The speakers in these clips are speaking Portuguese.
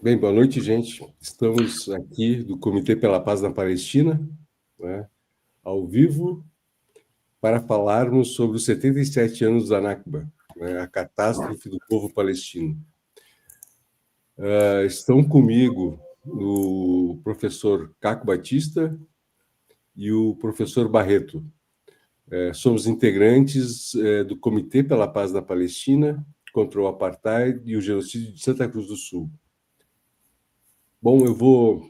Bem, boa noite, gente. Estamos aqui do Comitê pela Paz na Palestina, né, ao vivo, para falarmos sobre os 77 anos da Nakba, né, a catástrofe do povo palestino. Estão comigo o professor Caco Batista e o professor Barreto. Somos integrantes do Comitê pela Paz na Palestina contra o Apartheid e o Genocídio de Santa Cruz do Sul. Bom, eu vou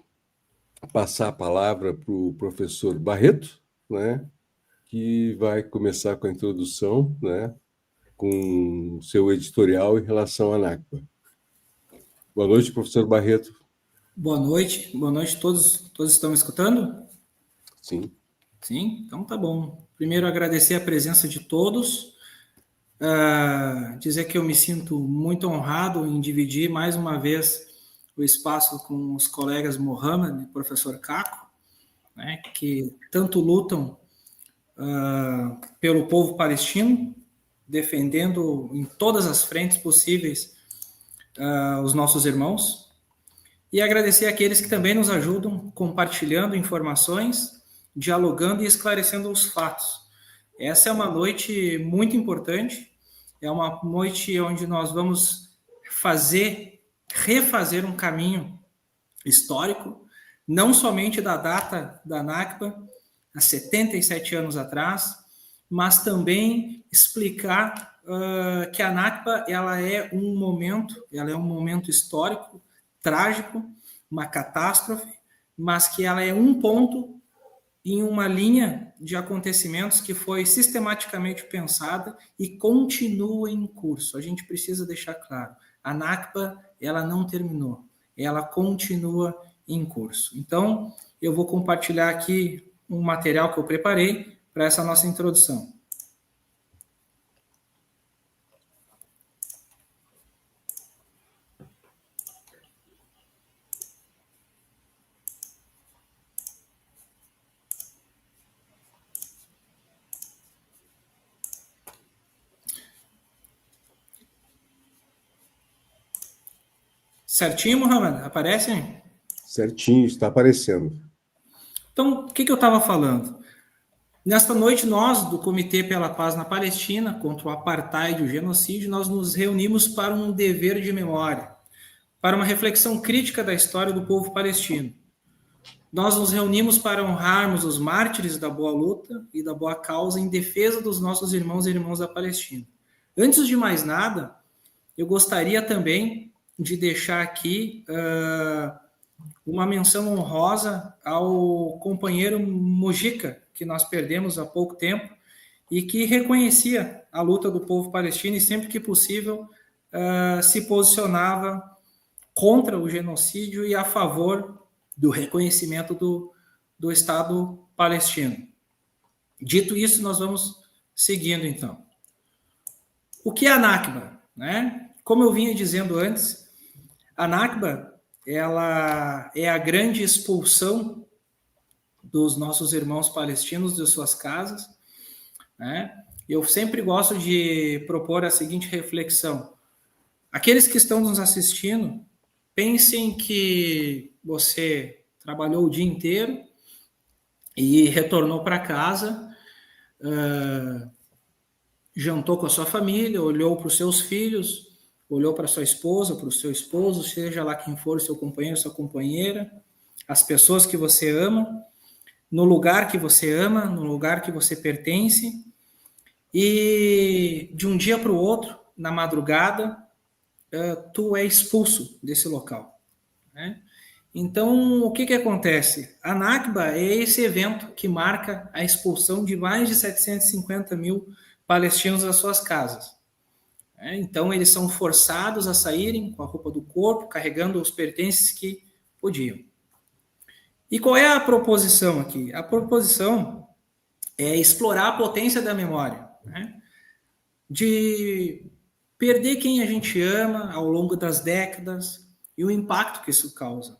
passar a palavra para o professor Barreto, né, que vai começar com a introdução, né, com o seu editorial em relação à Nakba. Boa noite, professor Barreto. Boa noite, todos estão me escutando? Sim. Sim, então tá bom. Primeiro, agradecer a presença de todos, dizer que eu me sinto muito honrado em dividir mais uma vez o espaço com os colegas Mohamed e professor Caco, né, que tanto lutam pelo povo palestino, defendendo em todas as frentes possíveis os nossos irmãos, e agradecer àqueles que também nos ajudam compartilhando informações, dialogando e esclarecendo os fatos. Essa é uma noite muito importante, é uma noite onde nós vamos refazer um caminho histórico, não somente da data da Nakba, há 77 anos atrás, mas também explicar que a Nakba ela é um momento histórico, trágico, uma catástrofe, mas que ela é um ponto em uma linha de acontecimentos que foi sistematicamente pensada e continua em curso. A gente precisa deixar claro, a Nakba ela não terminou, ela continua em curso. Então, eu vou compartilhar aqui um material que eu preparei para essa nossa introdução. Certinho, Mohamed? Aparecem? Certinho, está aparecendo. Então, o que eu estava falando? Nesta noite, nós, do Comitê pela Paz na Palestina, contra o apartheid e o genocídio, nós nos reunimos para um dever de memória, para uma reflexão crítica da história do povo palestino. Nós nos reunimos para honrarmos os mártires da boa luta e da boa causa em defesa dos nossos irmãos e irmãs da Palestina. Antes de mais nada, eu gostaria também de deixar aqui uma menção honrosa ao companheiro Mujica, que nós perdemos há pouco tempo, e que reconhecia a luta do povo palestino e sempre que possível se posicionava contra o genocídio e a favor do reconhecimento do Estado palestino. Dito isso, nós vamos seguindo então. O que é a Nakba? Né? Como eu vinha dizendo antes, a Nakba ela é a grande expulsão dos nossos irmãos palestinos de suas casas. Né? Eu sempre gosto de propor a seguinte reflexão. Aqueles que estão nos assistindo, pensem que você trabalhou o dia inteiro e retornou para casa, jantou com a sua família, olhou para os seus filhos, olhou para sua esposa, para o seu esposo, seja lá quem for o seu companheiro, sua companheira, as pessoas que você ama, no lugar que você ama, no lugar que você pertence, e de um dia para o outro, na madrugada, tu é expulso desse local. Né? Então, o que acontece? A Nakba é esse evento que marca a expulsão de mais de 750 mil palestinos das suas casas. Então, eles são forçados a saírem com a roupa do corpo, carregando os pertences que podiam. E qual é a proposição aqui? A proposição é explorar a potência da memória, né? De perder quem a gente ama ao longo das décadas e o impacto que isso causa.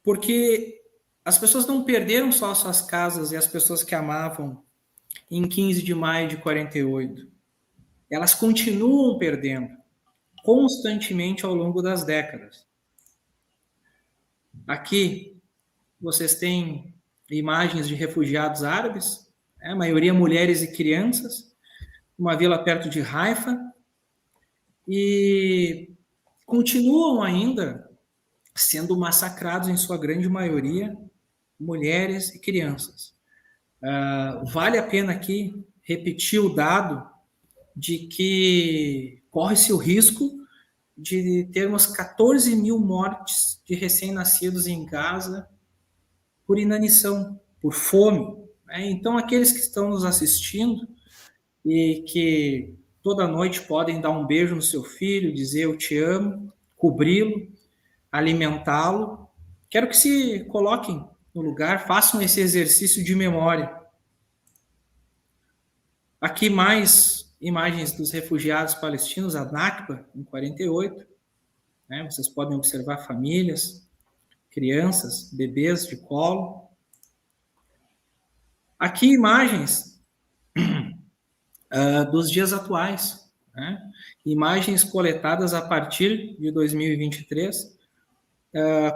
Porque as pessoas não perderam só suas casas e as pessoas que amavam em 15 de maio de 48. Elas continuam perdendo constantemente ao longo das décadas. Aqui vocês têm imagens de refugiados árabes, a maioria mulheres e crianças, uma vila perto de Haifa, e continuam ainda sendo massacrados, em sua grande maioria, mulheres e crianças. Vale a pena aqui repetir o dado de que corre-se o risco de termos 14 mil mortes de recém-nascidos em Gaza por inanição, por fome. Então, aqueles que estão nos assistindo e que toda noite podem dar um beijo no seu filho, dizer eu te amo, cobri-lo, alimentá-lo, quero que se coloquem no lugar, façam esse exercício de memória. Aqui mais imagens dos refugiados palestinos, a Nakba, em 48. Vocês podem observar famílias, crianças, bebês de colo. Aqui imagens dos dias atuais, imagens coletadas a partir de 2023,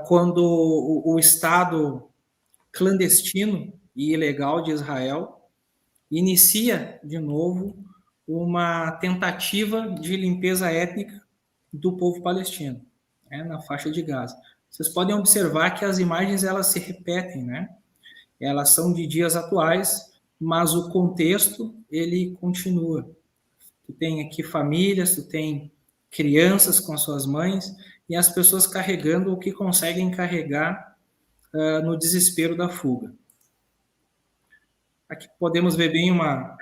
quando o Estado clandestino e ilegal de Israel inicia de novo uma tentativa de limpeza étnica do povo palestino, na faixa de Gaza. Vocês podem observar que as imagens elas se repetem, Elas são de dias atuais, mas o contexto ele continua. Tu tem aqui famílias, tu tem crianças com as suas mães e as pessoas carregando o que conseguem carregar no desespero da fuga. Aqui podemos ver bem uma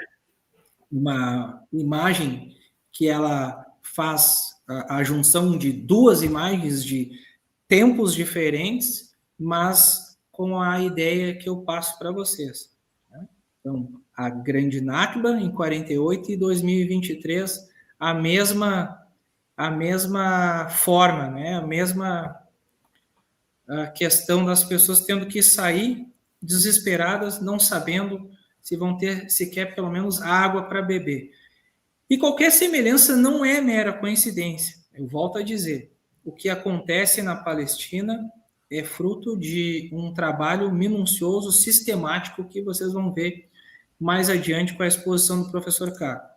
imagem que ela faz a junção de duas imagens de tempos diferentes, mas com a ideia que eu passo para vocês. Então, a Grande Nakba em 48 e 2023, a mesma forma, a mesma questão das pessoas tendo que sair desesperadas, não sabendo se vão ter sequer pelo menos água para beber. E qualquer semelhança não é mera coincidência. Eu volto a dizer, o que acontece na Palestina é fruto de um trabalho minucioso, sistemático, que vocês vão ver mais adiante com a exposição do professor Caco.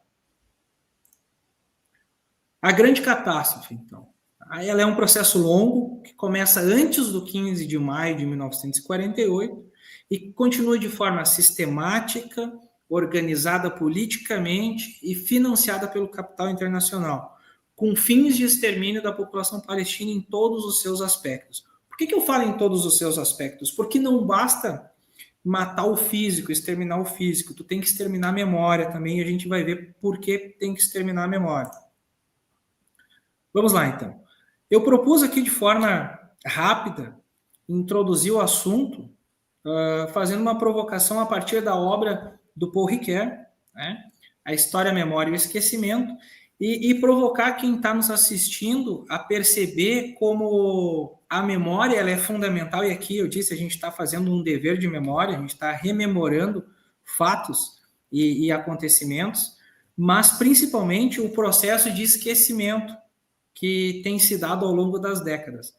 A grande catástrofe, então. Ela é um processo longo, que começa antes do 15 de maio de 1948 e continua de forma sistemática, organizada politicamente e financiada pelo capital internacional, com fins de extermínio da população palestina em todos os seus aspectos. Por que eu falo em todos os seus aspectos? Porque não basta matar o físico, exterminar o físico, tu tem que exterminar a memória também, e a gente vai ver por que tem que exterminar a memória. Vamos lá, então. Eu propus aqui de forma rápida introduzir o assunto fazendo uma provocação a partir da obra do Paul Ricoeur, A História, a Memória e o Esquecimento, e provocar quem está nos assistindo a perceber como a memória ela é fundamental, e aqui eu disse, a gente está fazendo um dever de memória, a gente está rememorando fatos e acontecimentos, mas principalmente o processo de esquecimento que tem se dado ao longo das décadas.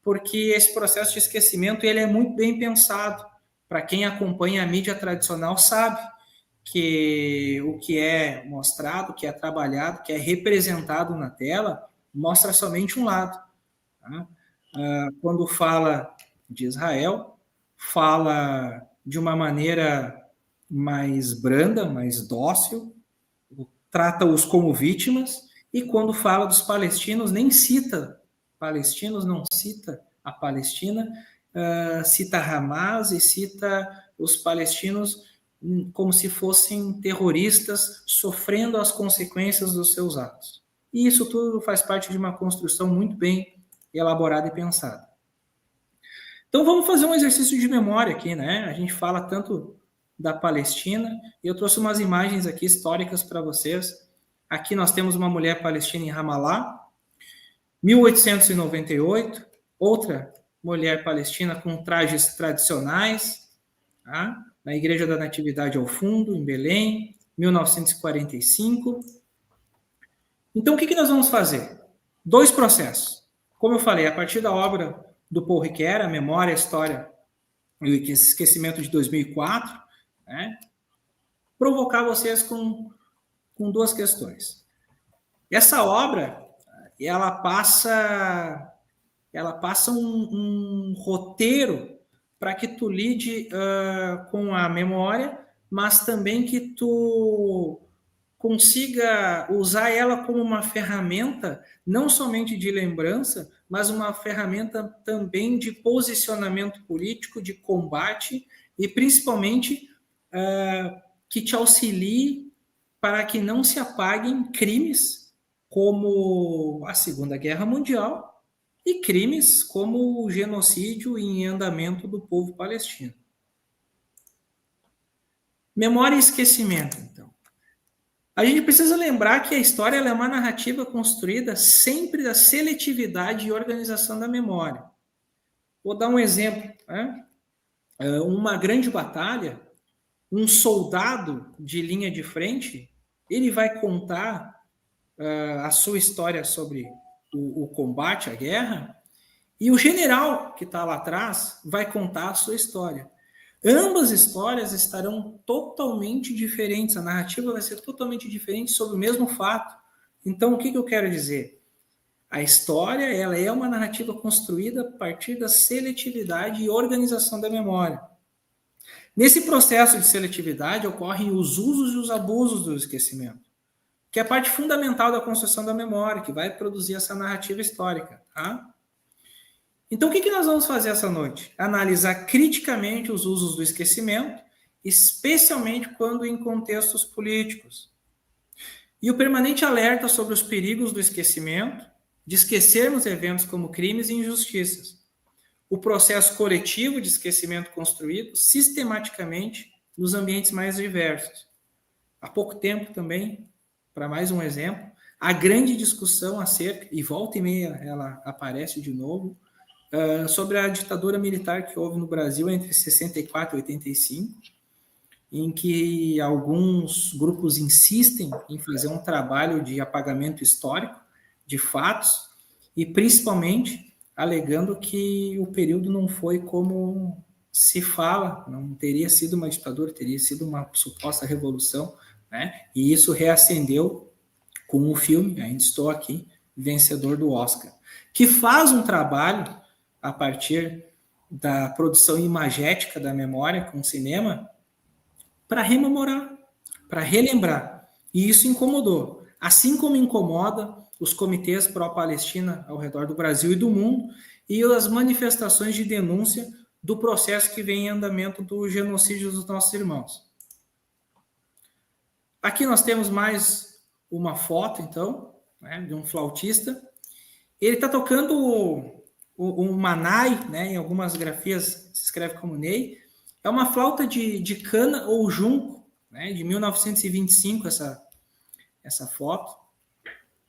Porque esse processo de esquecimento ele é muito bem pensado. Para quem acompanha a mídia tradicional sabe que o que é mostrado, que é trabalhado, que é representado na tela, mostra somente um lado. Quando fala de Israel, fala de uma maneira mais branda, mais dócil, trata-os como vítimas, e quando fala dos palestinos, nem cita palestinos, não cita a Palestina, cita Hamas e cita os palestinos como se fossem terroristas sofrendo as consequências dos seus atos. E isso tudo faz parte de uma construção muito bem elaborada e pensada. Então vamos fazer um exercício de memória aqui, A gente fala tanto da Palestina, e eu trouxe umas imagens aqui históricas para vocês. Aqui nós temos uma mulher palestina em Ramallah, 1898, outra mulher palestina com trajes tradicionais, na Igreja da Natividade ao fundo, em Belém, 1945. Então, o que nós vamos fazer? 2 processos. Como eu falei, a partir da obra do Paul Ricoeur, A Memória, a História e o Esquecimento de 2004, né? Provocar vocês com duas questões. Essa obra, ela passa um roteiro para que tu lide com a memória, mas também que tu consiga usar ela como uma ferramenta, não somente de lembrança, mas uma ferramenta também de posicionamento político, de combate, e principalmente que te auxilie para que não se apaguem crimes como a Segunda Guerra Mundial e crimes como o genocídio em andamento do povo palestino. Memória e esquecimento, então. A gente precisa lembrar que a história é uma narrativa construída sempre da seletividade e organização da memória. Vou dar um exemplo. Né? Uma grande batalha, um soldado de linha de frente, ele vai contar a sua história sobre o combate, a guerra, e o general que está lá atrás vai contar a sua história. Ambas histórias estarão totalmente diferentes, a narrativa vai ser totalmente diferente sobre o mesmo fato. Então, o que eu quero dizer? A história ela é uma narrativa construída a partir da seletividade e organização da memória. Nesse processo de seletividade ocorrem os usos e os abusos do esquecimento, que é a parte fundamental da construção da memória, que vai produzir essa narrativa histórica. Tá? Então, o que nós vamos fazer essa noite? Analisar criticamente os usos do esquecimento, especialmente quando em contextos políticos. E o permanente alerta sobre os perigos do esquecimento, de esquecermos eventos como crimes e injustiças. O processo coletivo de esquecimento construído sistematicamente nos ambientes mais diversos. Há pouco tempo também, para mais um exemplo, a grande discussão acerca, e volta e meia ela aparece de novo, sobre a ditadura militar que houve no Brasil entre 64 e 85, em que alguns grupos insistem em fazer um trabalho de apagamento histórico de fatos, e principalmente alegando que o período não foi como se fala, não teria sido uma ditadura, teria sido uma suposta revolução, né? E isso reacendeu com o filme, Ainda Estou Aqui, vencedor do Oscar, que faz um trabalho a partir da produção imagética da memória com o cinema, para rememorar, para relembrar. E isso incomodou. Assim como incomoda os comitês pró-Palestina ao redor do Brasil e do mundo, e as manifestações de denúncia do processo que vem em andamento do genocídio dos nossos irmãos. Aqui nós temos mais uma foto, então, né, de um flautista. Ele está tocando o manai, né, em algumas grafias se escreve como Ney, é uma flauta de cana ou junco, né, de 1925, essa foto,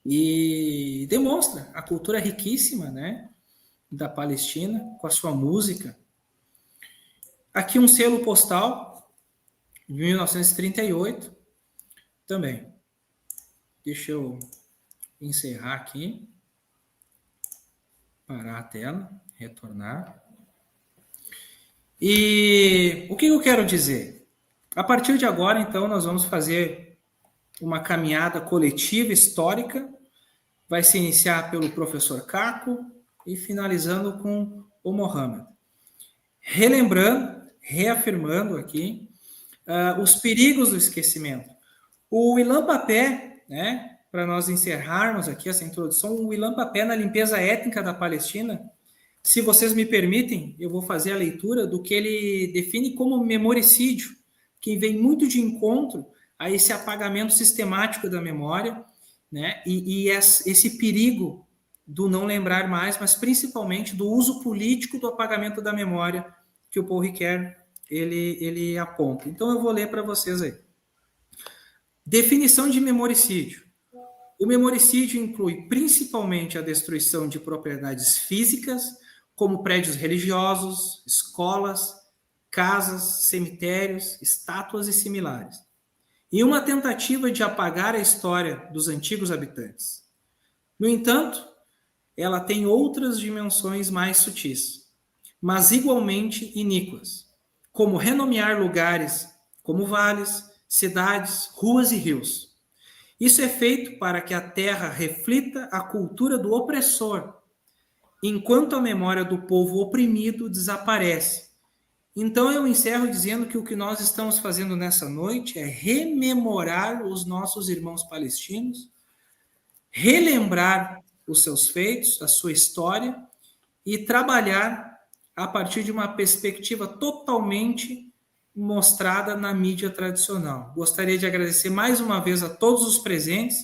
e demonstra a cultura riquíssima, né, da Palestina, com a sua música. Aqui um selo postal, de 1938, também. Deixa eu encerrar aqui. Parar a tela, retornar. E o que eu quero dizer? A partir de agora, então, nós vamos fazer uma caminhada coletiva histórica. Vai se iniciar pelo professor Caco e finalizando com o Mohamed. Relembrando, reafirmando aqui os perigos do esquecimento. O Ilan Papé, né? Para nós encerrarmos aqui essa introdução, o Ilan Papé na limpeza étnica da Palestina, se vocês me permitem, eu vou fazer a leitura do que ele define como memoricídio, que vem muito de encontro a esse apagamento sistemático da memória, né? E esse perigo do não lembrar mais, mas principalmente do uso político do apagamento da memória que o Paul Ricoeur ele aponta. Então eu vou ler para vocês aí. Definição de memoricídio. O memoricídio inclui principalmente a destruição de propriedades físicas, como prédios religiosos, escolas, casas, cemitérios, estátuas e similares, e uma tentativa de apagar a história dos antigos habitantes. No entanto, ela tem outras dimensões mais sutis, mas igualmente iníquas, como renomear lugares como vales, cidades, ruas e rios. Isso é feito para que a terra reflita a cultura do opressor, enquanto a memória do povo oprimido desaparece. Então eu encerro dizendo que o que nós estamos fazendo nessa noite é rememorar os nossos irmãos palestinos, relembrar os seus feitos, a sua história e trabalhar a partir de uma perspectiva totalmente mostrada na mídia tradicional. Gostaria de agradecer mais uma vez a todos os presentes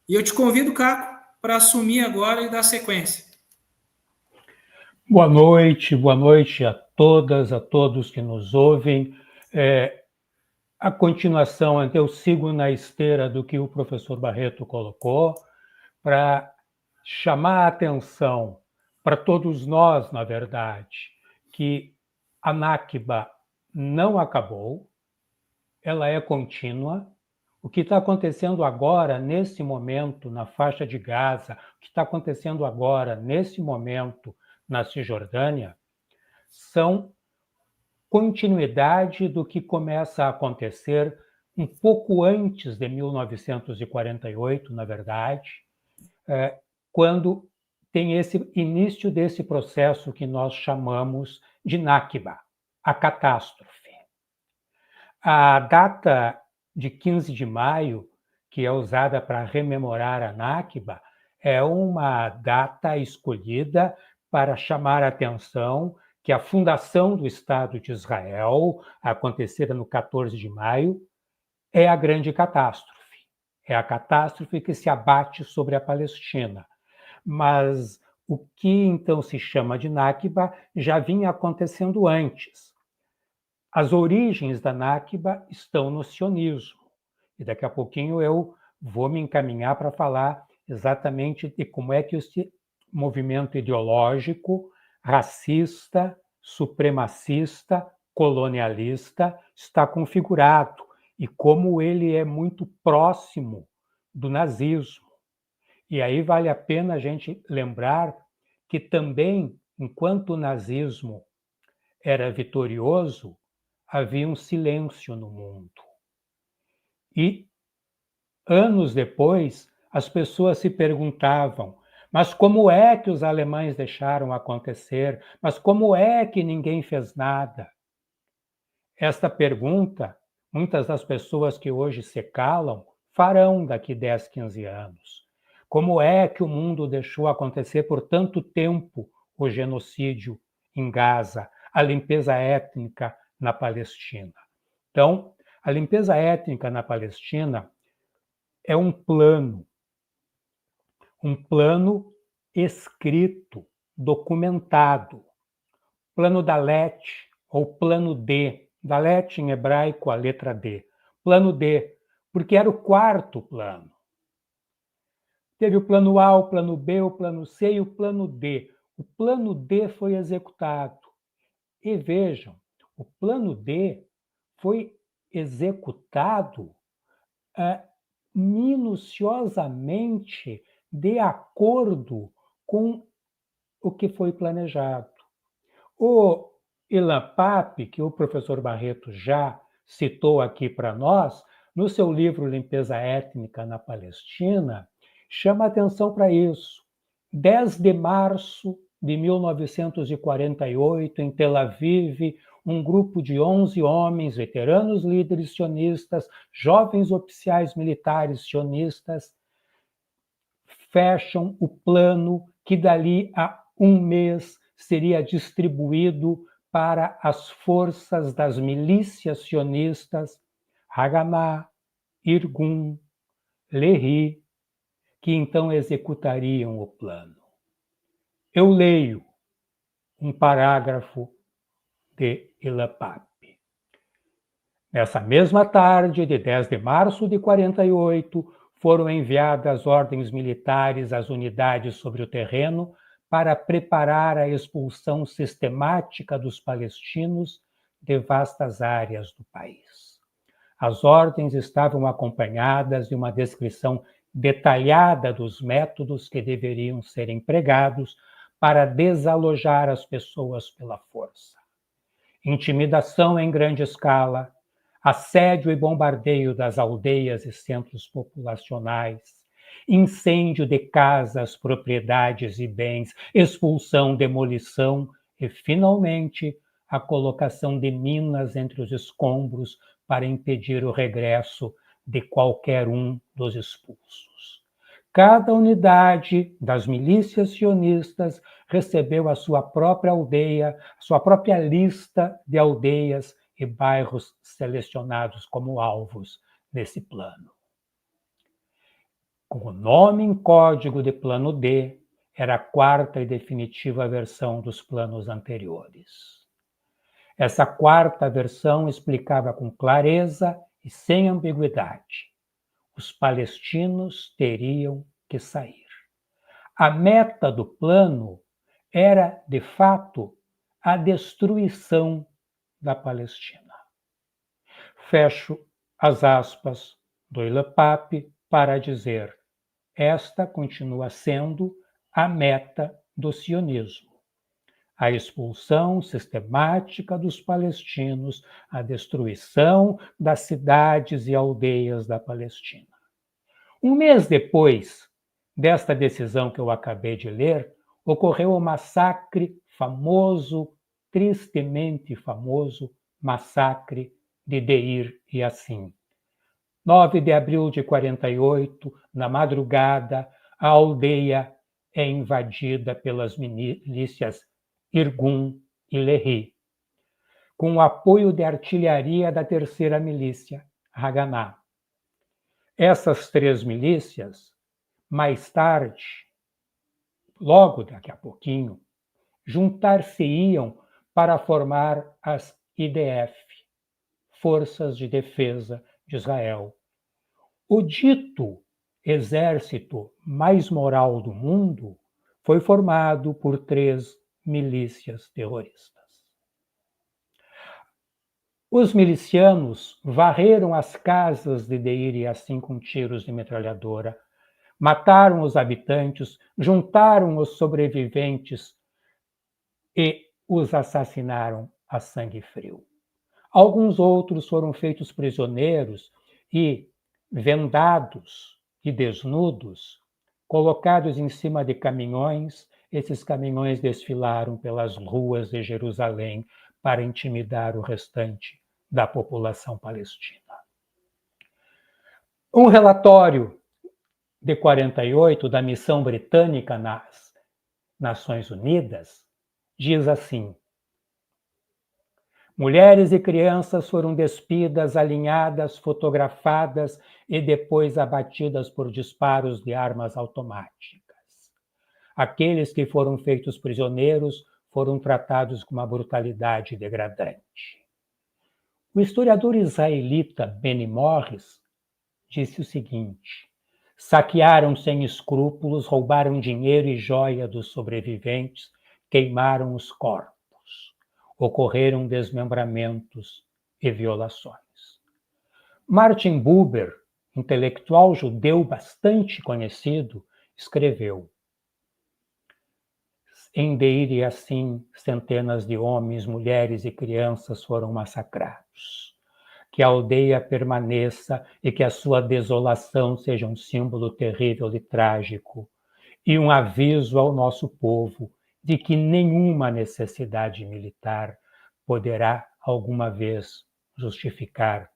e eu te convido, Caco, para assumir agora e dar sequência. Boa noite a todas, a todos que nos ouvem. A continuação, eu sigo na esteira do que o professor Barreto colocou, para chamar a atenção para todos nós, na verdade, que a Nakba não acabou, ela é contínua. O que está acontecendo agora, nesse momento, na faixa de Gaza, o que está acontecendo agora, nesse momento, na Cisjordânia, são continuidade do que começa a acontecer um pouco antes de 1948, na verdade, quando tem esse início desse processo que nós chamamos de Nakba, a catástrofe. A data de 15 de maio, que é usada para rememorar a Nakba, é uma data escolhida para chamar a atenção que a fundação do Estado de Israel, acontecida no 14 de maio, é a grande catástrofe. É a catástrofe que se abate sobre a Palestina. Mas o que então se chama de Nakba já vinha acontecendo antes. As origens da Nakba estão no sionismo. E daqui a pouquinho eu vou me encaminhar para falar exatamente de como é que esse movimento ideológico, racista, supremacista, colonialista está configurado e como ele é muito próximo do nazismo. E aí vale a pena a gente lembrar que também, enquanto o nazismo era vitorioso, havia um silêncio no mundo. E, anos depois, as pessoas se perguntavam: mas como é que os alemães deixaram acontecer? Mas como é que ninguém fez nada? Esta pergunta, muitas das pessoas que hoje se calam farão daqui 10, 15 anos. Como é que o mundo deixou acontecer por tanto tempo o genocídio em Gaza, a limpeza étnica na Palestina? Então, a limpeza étnica na Palestina é um plano escrito, documentado, plano Dalet, ou plano D, Dalet em hebraico, a letra D, plano D, porque era o quarto plano. Teve o plano A, o plano B, o plano C e o plano D. O plano D foi executado. E vejam, o plano D foi executado minuciosamente de acordo com o que foi planejado. O Ilan Pappe, que o professor Barreto já citou aqui para nós, no seu livro Limpeza Étnica na Palestina, chama atenção para isso. 10 de março de 1948, em Tel Aviv, um grupo de 11 homens, veteranos líderes sionistas, jovens oficiais militares sionistas, fecham o plano que dali a um mês seria distribuído para as forças das milícias sionistas, Haganah, Irgun, Lehi, que então executariam o plano. Eu leio um parágrafo de Ilan Pappe. Nessa mesma tarde de 10 de março de 48, foram enviadas ordens militares às unidades sobre o terreno para preparar a expulsão sistemática dos palestinos de vastas áreas do país. As ordens estavam acompanhadas de uma descrição detalhada dos métodos que deveriam ser empregados para desalojar as pessoas pela força. Intimidação em grande escala, assédio e bombardeio das aldeias e centros populacionais, incêndio de casas, propriedades e bens, expulsão, demolição e, finalmente, a colocação de minas entre os escombros para impedir o regresso de qualquer um dos expulsos. Cada unidade das milícias sionistas recebeu a sua própria aldeia, a sua própria lista de aldeias e bairros selecionados como alvos desse plano. Com o nome em código de Plano D, era a quarta e definitiva versão dos planos anteriores. Essa quarta versão explicava com clareza e sem ambiguidade: os palestinos teriam que sair. A meta do plano era, de fato, a destruição da Palestina. Fecho as aspas do Ilepap para dizer: esta continua sendo a meta do sionismo. A expulsão sistemática dos palestinos, a destruição das cidades e aldeias da Palestina. Um mês depois desta decisão que eu acabei de ler, ocorreu o massacre famoso, tristemente famoso, massacre de Deir Yassin. 9 de abril de 48, na madrugada, a aldeia é invadida pelas milícias Irgun e Lehi, com o apoio de artilharia da terceira milícia, Haganah. Essas três milícias, mais tarde, logo daqui a pouquinho, juntar-se-iam para formar as IDF, Forças de Defesa de Israel. O dito exército mais moral do mundo foi formado por três milícias terroristas. Os milicianos varreram as casas de Deir Yassin com tiros de metralhadora, mataram os habitantes, juntaram os sobreviventes e os assassinaram a sangue frio. Alguns outros foram feitos prisioneiros e vendados e desnudos, colocados em cima de caminhões. Esses caminhões desfilaram pelas ruas de Jerusalém para intimidar o restante da população palestina. Um relatório de 48 da missão britânica nas Nações Unidas diz assim: mulheres e crianças foram despidas, alinhadas, fotografadas e depois abatidas por disparos de armas automáticas. Aqueles que foram feitos prisioneiros foram tratados com uma brutalidade degradante. O historiador israelita Benny Morris disse o seguinte: saquearam sem escrúpulos, roubaram dinheiro e joia dos sobreviventes, queimaram os corpos. Ocorreram desmembramentos e violações. Martin Buber, intelectual judeu bastante conhecido, escreveu: em Deir Yassin, centenas de homens, mulheres e crianças foram massacrados. Que a aldeia permaneça e que a sua desolação seja um símbolo terrível e trágico, e um aviso ao nosso povo de que nenhuma necessidade militar poderá alguma vez justificar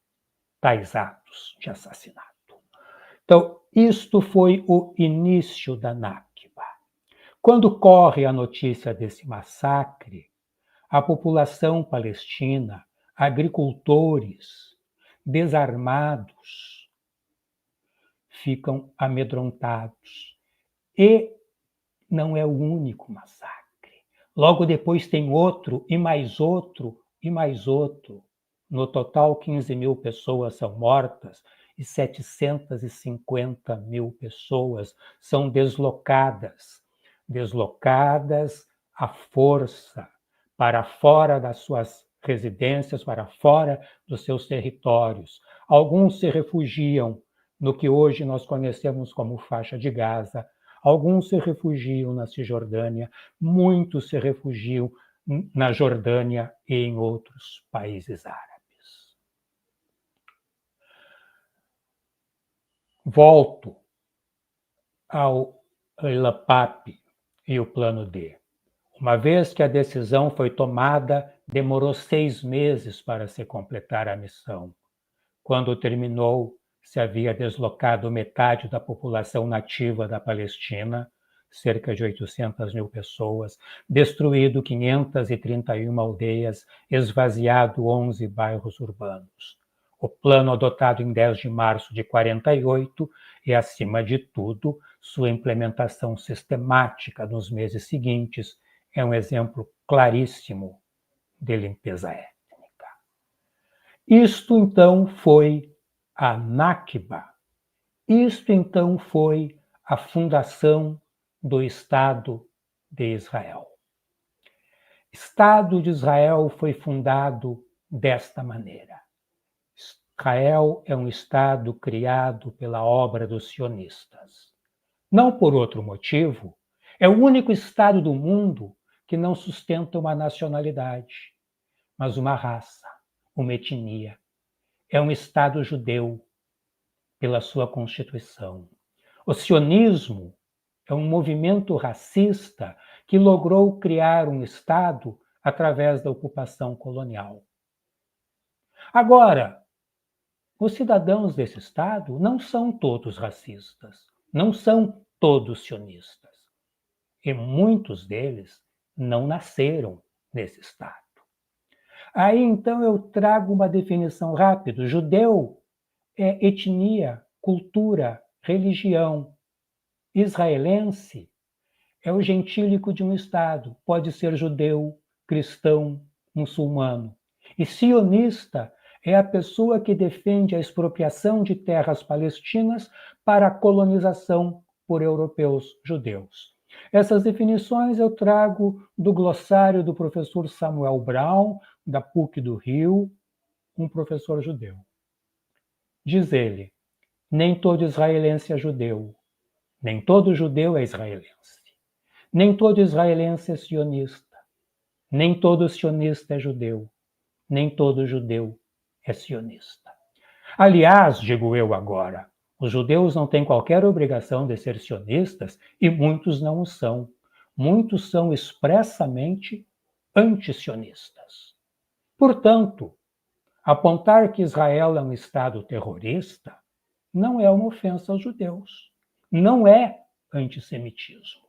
tais atos de assassinato. Então, isto foi o início da Nakba. Quando corre a notícia desse massacre, a população palestina, agricultores, desarmados, ficam amedrontados. E não é o único massacre. Logo depois tem outro, e mais outro, e mais outro. No total, 15 mil pessoas são mortas e 750 mil pessoas são deslocadas à força, para fora das suas residências, para fora dos seus territórios. Alguns se refugiam no que hoje nós conhecemos como faixa de Gaza. Alguns se refugiam na Cisjordânia, muitos se refugiam na Jordânia e em outros países árabes. Volto ao LAPAP e o Plano D. Uma vez que a decisão foi tomada, demorou 6 meses para se completar a missão. Quando terminou, se havia deslocado metade da população nativa da Palestina, cerca de 800 mil pessoas, destruído 531 aldeias, esvaziado 11 bairros urbanos. O plano adotado em 10 de março de 48 e, acima de tudo, sua implementação sistemática nos meses seguintes é um exemplo claríssimo de limpeza étnica. Isto, então, foi a Nakba. Isto, então, foi a fundação do Estado de Israel. Estado de Israel foi fundado desta maneira. Israel é um Estado criado pela obra dos sionistas. Não por outro motivo, é o único Estado do mundo que não sustenta uma nacionalidade, mas uma raça, uma etnia. É um Estado judeu pela sua Constituição. O sionismo é um movimento racista que logrou criar um Estado através da ocupação colonial. Agora, os cidadãos desse Estado não são todos racistas, não são todos sionistas. E muitos deles não nasceram nesse Estado. Aí, então, eu trago uma definição rápida. Judeu é etnia, cultura, religião. Israelense é o gentílico de um Estado. Pode ser judeu, cristão, muçulmano. E sionista é a pessoa que defende a expropriação de terras palestinas para a colonização por europeus judeus. Essas definições eu trago do glossário do professor Samuel Brown, da PUC do Rio, um professor judeu. Diz ele: nem todo israelense é judeu, nem todo judeu é israelense, nem todo israelense é sionista, nem todo sionista é judeu, nem todo judeu é sionista. Aliás, digo eu agora, os judeus não têm qualquer obrigação de ser sionistas e muitos não o são. Muitos são expressamente antisionistas. Portanto, apontar que Israel é um Estado terrorista não é uma ofensa aos judeus, não é antissemitismo.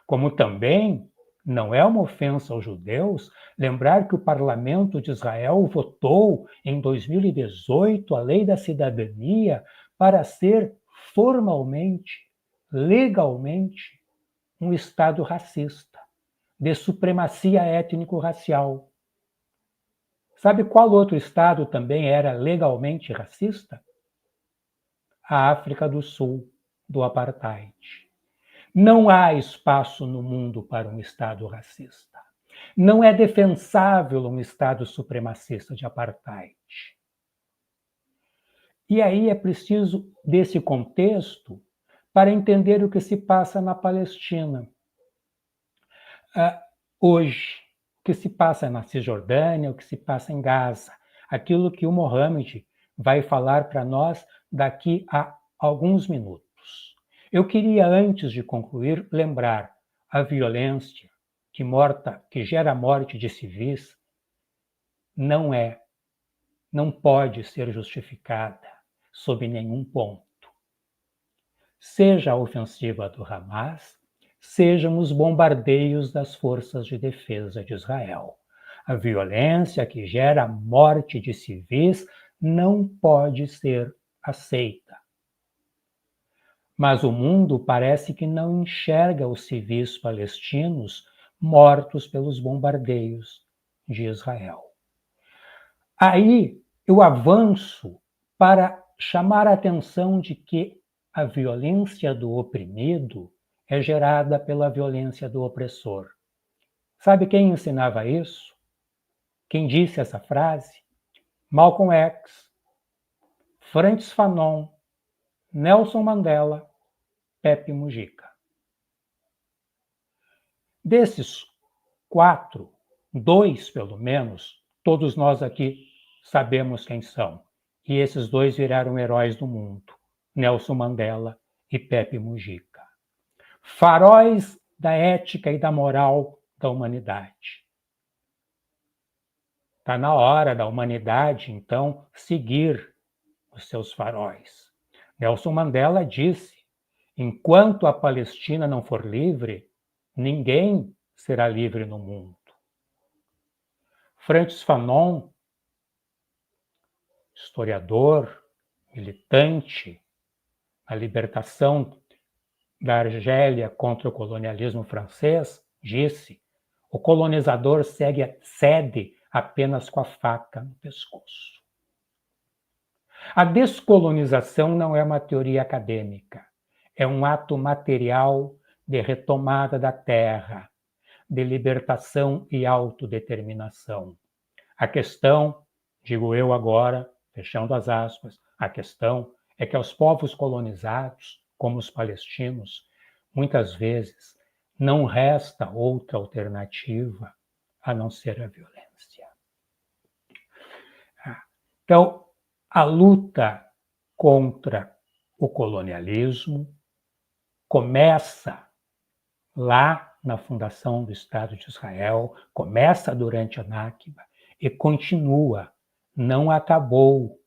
Como também não é uma ofensa aos judeus lembrar que o Parlamento de Israel votou em 2018 a Lei da Cidadania para ser formalmente, legalmente, um Estado racista, de supremacia étnico-racial. Sabe qual outro Estado também era legalmente racista? A África do Sul, do Apartheid. Não há espaço no mundo para um Estado racista. Não é defensável um Estado supremacista de apartheid. E aí é preciso desse contexto para entender o que se passa na Palestina. Hoje, o que se passa na Cisjordânia, o que se passa em Gaza, aquilo que o Mohamed vai falar para nós daqui a alguns minutos. Eu queria, antes de concluir, lembrar a violência que gera a morte de civis não pode ser justificada sob nenhum ponto. Seja a ofensiva do Hamas, sejam os bombardeios das forças de defesa de Israel. A violência que gera a morte de civis não pode ser aceita. Mas o mundo parece que não enxerga os civis palestinos mortos pelos bombardeios de Israel. Aí eu avanço para chamar a atenção de que a violência do oprimido é gerada pela violência do opressor. Sabe quem ensinava isso? Quem disse essa frase? Malcolm X, Frantz Fanon, Nelson Mandela, Pepe Mujica. Desses 4, 2 pelo menos, todos nós aqui sabemos quem são. E esses 2 viraram heróis do mundo, Nelson Mandela e Pepe Mujica. Faróis da ética e da moral da humanidade. Está na hora da humanidade, então, seguir os seus faróis. Nelson Mandela disse: enquanto a Palestina não for livre, ninguém será livre no mundo. Frantz Fanon, historiador, militante na libertação da Argélia contra o colonialismo francês, disse: o colonizador cede apenas com a faca no pescoço. A descolonização não é uma teoria acadêmica, é um ato material de retomada da terra, de libertação e autodeterminação. A questão, digo eu agora, fechando as aspas, a questão é que aos povos colonizados, como os palestinos, muitas vezes não resta outra alternativa a não ser a violência. Então, a luta contra o colonialismo começa lá na fundação do Estado de Israel, começa durante a Nakba e continua, não acabou.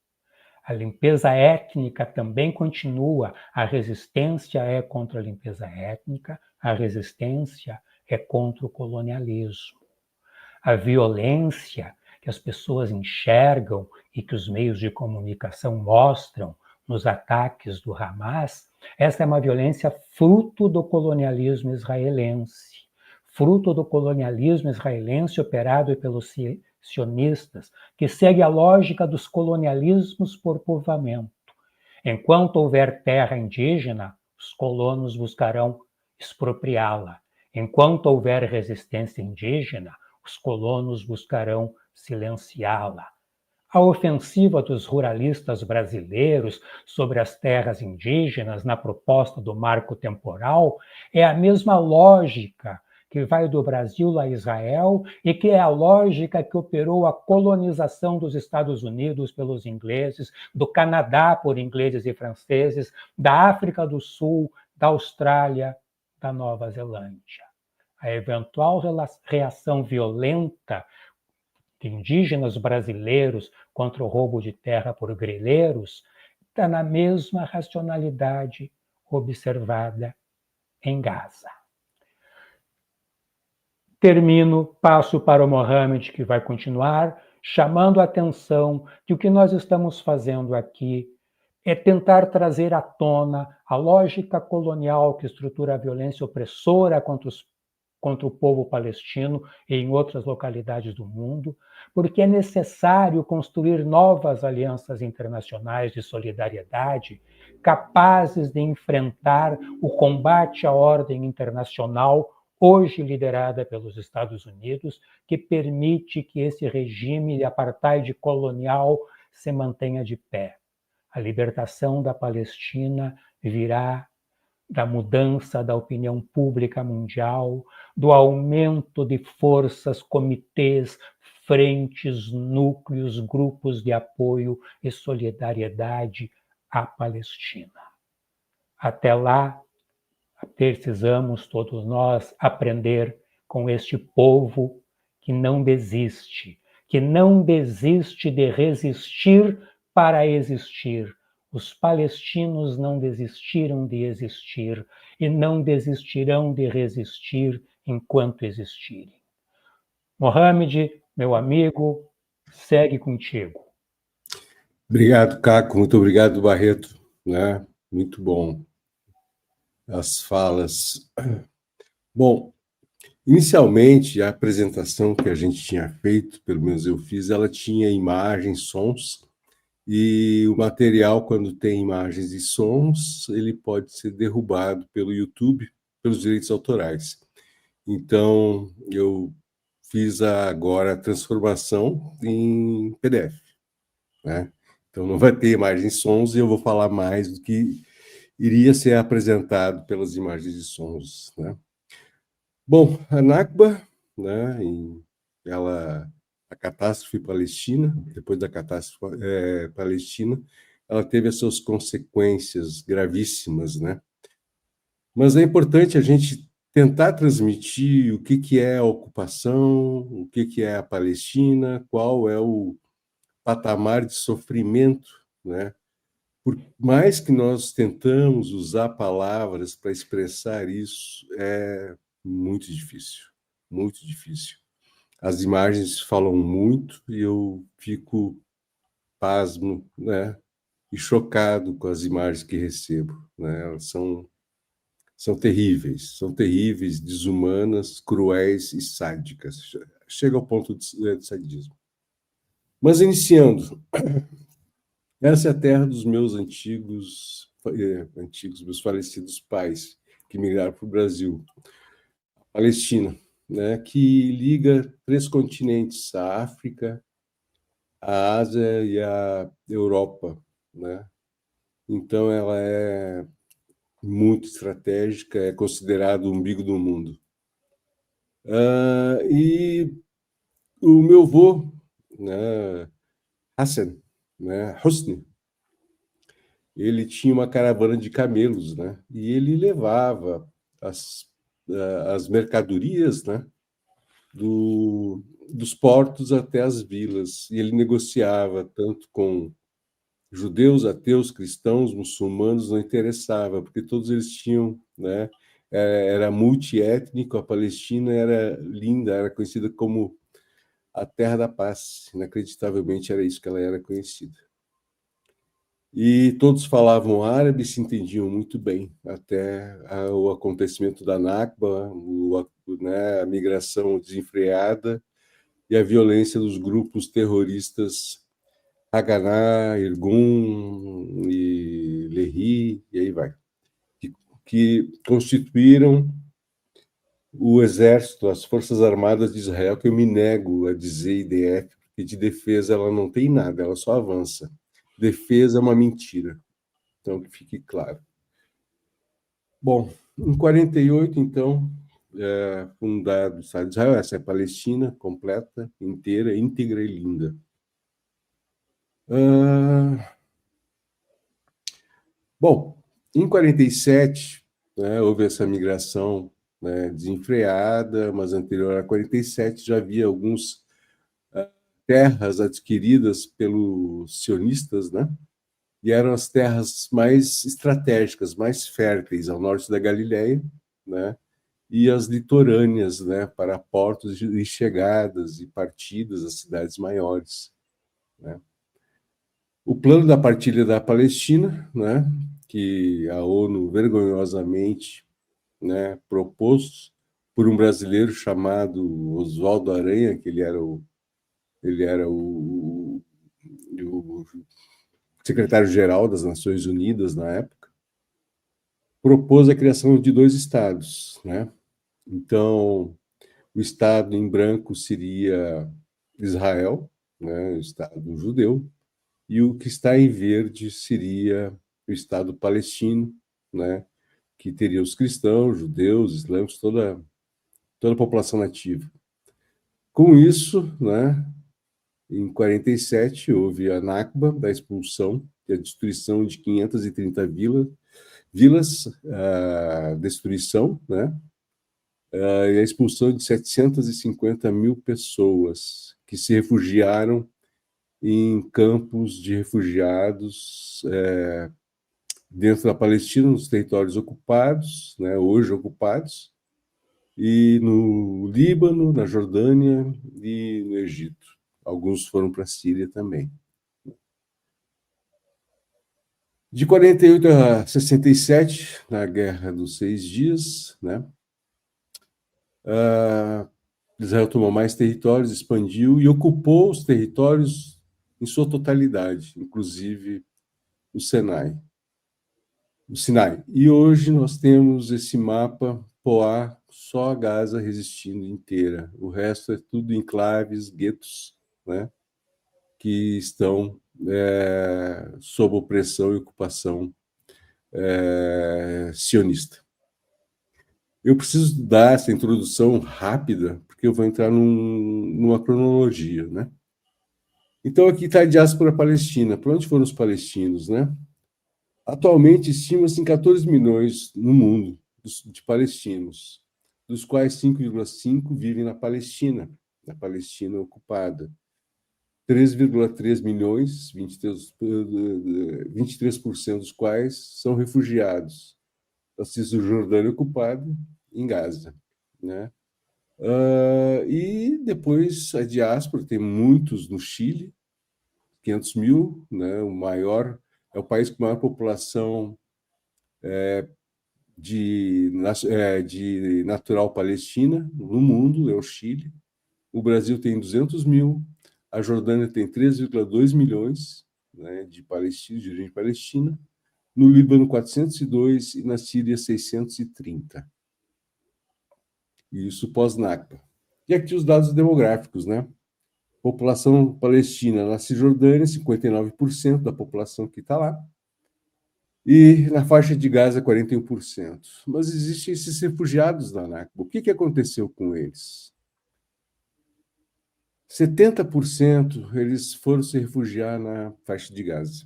A limpeza étnica também continua. A resistência é contra a limpeza étnica, a resistência é contra o colonialismo. A violência que as pessoas enxergam e que os meios de comunicação mostram nos ataques do Hamas, essa é uma violência fruto do colonialismo israelense. Fruto do colonialismo israelense operado pelos sionistas, que segue a lógica dos colonialismos por povoamento. Enquanto houver terra indígena, os colonos buscarão expropriá-la. Enquanto houver resistência indígena, os colonos buscarão silenciá-la. A ofensiva dos ruralistas brasileiros sobre as terras indígenas na proposta do marco temporal é a mesma lógica que vai do Brasil a Israel e que é a lógica que operou a colonização dos Estados Unidos pelos ingleses, do Canadá por ingleses e franceses, da África do Sul, da Austrália, da Nova Zelândia. A eventual reação violenta de indígenas brasileiros contra o roubo de terra por grileiros está na mesma racionalidade observada em Gaza. Termino, passo para o Mohamed, que vai continuar, chamando a atenção que o que nós estamos fazendo aqui é tentar trazer à tona a lógica colonial que estrutura a violência opressora contra o povo palestino e em outras localidades do mundo, porque é necessário construir novas alianças internacionais de solidariedade capazes de enfrentar o combate à ordem internacional, hoje liderada pelos Estados Unidos, que permite que esse regime de apartheid colonial se mantenha de pé. A libertação da Palestina virá da mudança da opinião pública mundial, do aumento de forças, comitês, frentes, núcleos, grupos de apoio e solidariedade à Palestina. Até lá, precisamos todos nós aprender com este povo que não desiste de resistir para existir. Os palestinos não desistiram de existir e não desistirão de resistir enquanto existirem. Mohamed, meu amigo, segue contigo. Obrigado, Caco. Muito obrigado, Barreto. Né? Muito bom as falas. Bom, inicialmente, a apresentação que a gente tinha feito, pelo menos eu fiz, ela tinha imagens, sons, e o material, quando tem imagens e sons, ele pode ser derrubado pelo YouTube, pelos direitos autorais. Então, eu fiz agora a transformação em PDF, né? Então, não vai ter imagens e sons, e eu vou falar mais do que iria ser apresentado pelas imagens e sons, né? Bom, a Nakba, né, a catástrofe palestina, depois da catástrofe palestina, ela teve as suas consequências gravíssimas, né? Mas é importante a gente tentar transmitir o que é a ocupação, o que é a Palestina, qual é o patamar de sofrimento, né? Por mais que nós tentamos usar palavras para expressar isso, é muito difícil, muito difícil. As imagens falam muito e eu fico pasmo, né? E chocado com as imagens que recebo, né? Elas são terríveis, desumanas, cruéis e sádicas. Chega ao ponto de sadismo. Mas iniciando, essa é a terra dos meus antigos, meus falecidos pais, que migraram para o Brasil, a Palestina, né, que liga 3 continentes, a África, a Ásia e a Europa, né? Então, ela é muito estratégica, é considerado o umbigo do mundo. E o meu avô, né, Hassan, né, Husni, ele tinha uma caravana de camelos, né? E ele levava as mercadorias, né, dos portos até as vilas. E ele negociava tanto com judeus, ateus, cristãos, muçulmanos, não interessava, porque todos eles tinham, né? Era multiétnico, a Palestina era linda, era conhecida como a Terra da Paz. Inacreditavelmente era isso que ela era conhecida. E todos falavam árabe e se entendiam muito bem, até o acontecimento da Nakba, né, a migração desenfreada e a violência dos grupos terroristas Haganah, Irgun e Lehi, e aí vai, que constituíram o exército, as Forças Armadas de Israel, que eu me nego a dizer IDF, porque de defesa ela não tem nada, ela só avança. Defesa é uma mentira. Então, que fique claro. Bom, em 48, então, fundado o Estado de Israel, essa é a Palestina completa, inteira, íntegra e linda. Bom, em 47, né, houve essa migração, né, desenfreada, mas anterior a 47 já havia alguns terras adquiridas pelos sionistas, né? E eram as terras mais estratégicas, mais férteis ao norte da Galileia, né? E as litorâneas, né, para portos e chegadas e partidas às cidades maiores, né? O plano da partilha da Palestina, né, que a ONU vergonhosamente, né, propôs por um brasileiro chamado Oswaldo Aranha, que ele era o secretário-geral das Nações Unidas na época, propôs a criação de 2 estados, né? Então, o estado em branco seria Israel, né, o estado judeu, e o que está em verde seria o estado palestino, né, que teria os cristãos, judeus, islâmicos, toda a população nativa. Com isso, né, em 47 houve a Nakba, da expulsão e a destruição de 530 vilas, a destruição, né, e a expulsão de 750 mil pessoas que se refugiaram em campos de refugiados dentro da Palestina, nos territórios ocupados, né, hoje ocupados, e no Líbano, na Jordânia e no Egito. Alguns foram para a Síria também. De 48 a 67, na Guerra dos 6 Dias, né, Israel tomou mais territórios, expandiu e ocupou os territórios em sua totalidade, inclusive o Sinai. E hoje nós temos esse mapa Poá, só a Gaza resistindo inteira. O resto é tudo enclaves, guetos, né, que estão sob opressão e ocupação sionista. Eu preciso dar essa introdução rápida, porque eu vou entrar numa cronologia, né? Então, aqui está a diáspora palestina. Para onde foram os palestinos, né? Atualmente, estima-se em 14 milhões no mundo de palestinos, dos quais 5,5 vivem na Palestina ocupada. 3,3 milhões, 23% dos quais são refugiados da Cisjordânia ocupada em Gaza, né? E depois a diáspora, tem muitos no Chile, 500 mil, né? É o país com maior população de natural palestina no mundo, é o Chile. O Brasil tem 200 mil, a Jordânia tem 3,2 milhões, né, de palestinos, de origem palestina, no Líbano 402 e na Síria 630. Isso pós-Nakba. E aqui os dados demográficos, né? População palestina na Cisjordânia, 59% da população que está lá, e na faixa de Gaza, 41%. Mas existem esses refugiados da Nakba. O que aconteceu com eles? 70% eles foram se refugiar na faixa de Gaza.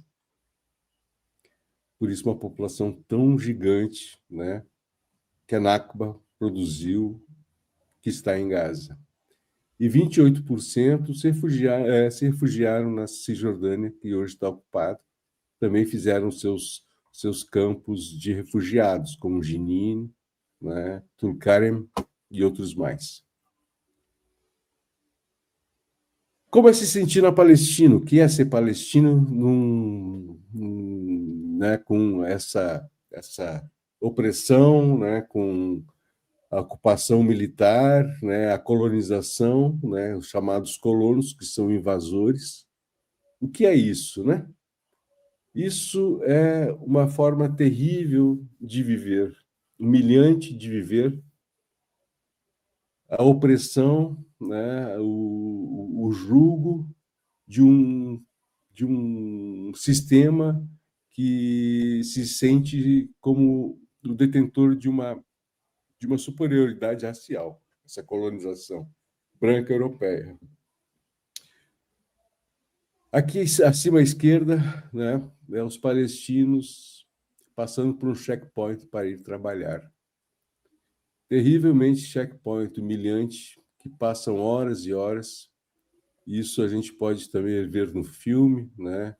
Por isso, uma população tão gigante, né, que a Nakba produziu, que está em Gaza. E 28% se refugiaram na Cisjordânia, que hoje está ocupada. Também fizeram seus campos de refugiados, como Jenin, né, Tulkarem e outros mais. Como é se sentir na Palestina? O que é ser palestino né, com essa opressão, né, com a ocupação militar, né, a colonização, né, os chamados colonos, que são invasores? O que é isso, né? Isso é uma forma terrível de viver, humilhante de viver, a opressão, né, o jugo de um sistema que se sente como o detentor de uma superioridade racial, essa colonização branca europeia. Aqui acima à esquerda, né, os palestinos passando por um checkpoint para ir trabalhar. Terrivelmente checkpoint, humilhante, que passam horas e horas. Isso a gente pode também ver no filme, né?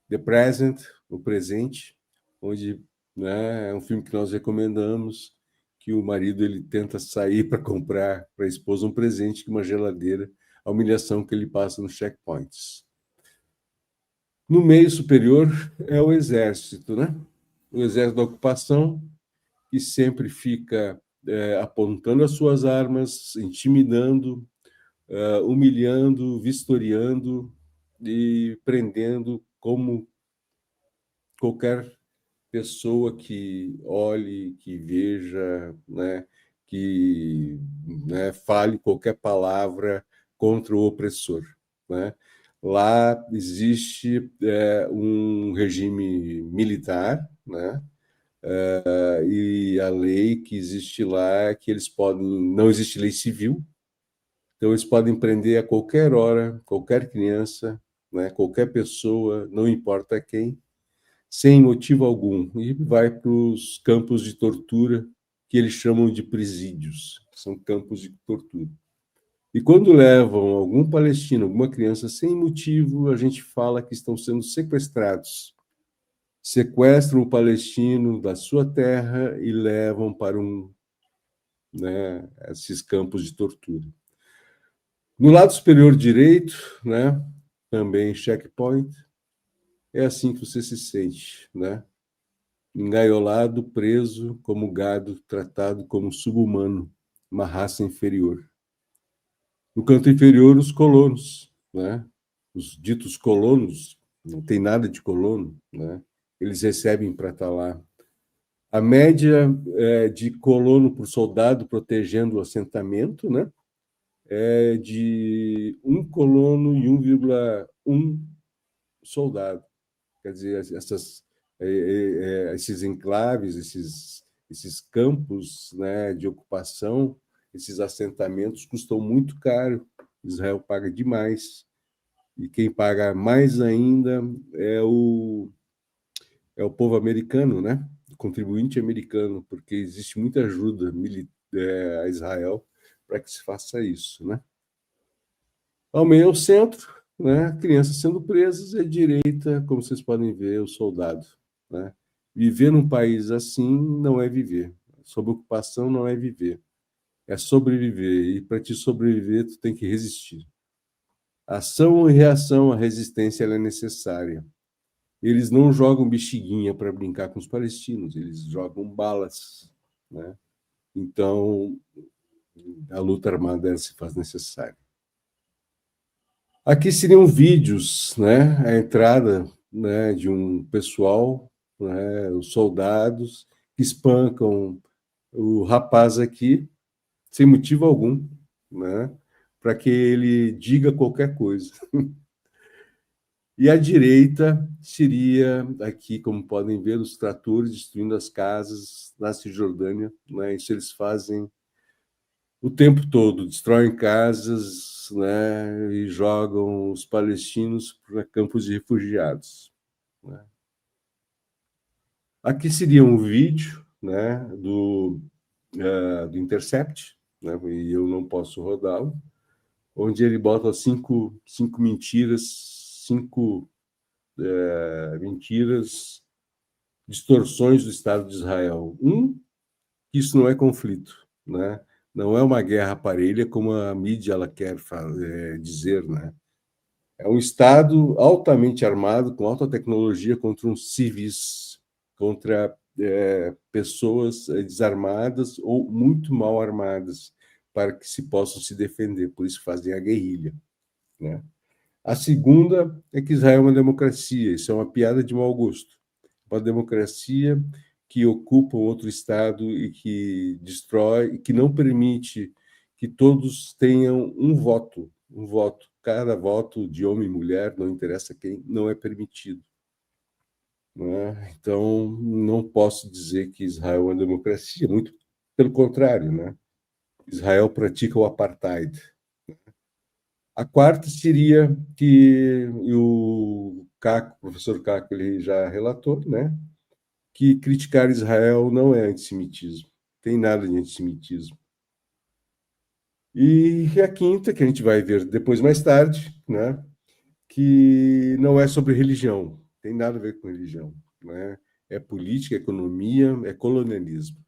The Present, o presente, onde, né, é um filme que nós recomendamos, que o marido ele tenta sair para comprar para a esposa um presente, que uma geladeira, a humilhação que ele passa nos checkpoints. No meio superior é o exército, né? O exército da ocupação, que sempre fica apontando as suas armas, intimidando, humilhando, vistoriando e prendendo como qualquer pessoa que olhe, que veja, né, que, né, fale qualquer palavra contra o opressor, né? Lá existe um regime militar, né? E a lei que existe lá é que eles podem, não existe lei civil, então eles podem prender a qualquer hora, qualquer criança, né, qualquer pessoa, não importa quem, sem motivo algum, e vai para os campos de tortura, que eles chamam de presídios, que são campos de tortura. E quando levam algum palestino, alguma criança, sem motivo, a gente fala que estão sendo sequestrados. Sequestram o palestino da sua terra e levam para né, esses campos de tortura. No lado superior direito, né, também checkpoint, é assim que você se sente, né? Engaiolado, preso como gado, tratado como subhumano, uma raça inferior. No canto inferior, os colonos, né? Os ditos colonos, não tem nada de colono, né? Eles recebem para estar lá. A média de colono por soldado protegendo o assentamento, né, é de 1 colono e 1,1 soldado. Quer dizer, essas esses enclaves, esses campos, né, de ocupação, esses assentamentos custam muito caro. Israel paga demais. E quem paga mais ainda é o povo americano, né? O contribuinte americano, porque existe muita ajuda a Israel para que se faça isso, né? Ao meio ao centro, né? Crianças sendo presas, e à direita, como vocês podem ver, o soldado, né? Viver num país assim não é viver. Sob ocupação não é viver. É sobreviver. E para te sobreviver, tu tem que resistir. Ação e reação à resistência ela é necessária. Eles não jogam bexiguinha para brincar com os palestinos, eles jogam balas, né? Então, a luta armada ela se faz necessária. Aqui seriam vídeos, né? A entrada, né, de um pessoal, né, os soldados que espancam o rapaz aqui sem motivo algum, né? Para que ele diga qualquer coisa. E à direita seria aqui, como podem ver, os tratores destruindo as casas na Cisjordânia, né? Isso eles fazem o tempo todo, destroem casas, né? E jogam os palestinos para campos de refugiados, né? Aqui seria um vídeo, né, do Intercept, né? E eu não posso rodá-lo, onde ele bota cinco mentiras, mentiras, distorções do Estado de Israel. Que isso não é conflito, né? Não é uma guerra parelha, como a mídia ela quer dizer, né? É um Estado altamente armado, com alta tecnologia, contra uns civis, contra pessoas desarmadas ou muito mal armadas, para que se possam se defender. Por isso fazem a guerrilha, né? A segunda é que Israel é uma democracia. Isso é uma piada de mau gosto. Uma democracia que ocupa outro Estado e que destrói, e que não permite que todos tenham um voto. Um voto. Cada voto de homem e mulher, não interessa quem, não é permitido. Não é? Então, não posso dizer que Israel é uma democracia, muito pelo contrário, né? Israel pratica o apartheid. A quarta seria que o Caco, o professor Caco, ele já relatou, né, que criticar Israel não é antissemitismo, tem nada de antissemitismo. E a quinta, que a gente vai ver depois mais tarde, né, que não é sobre religião, tem nada a ver com religião, né? É política, é economia, é colonialismo.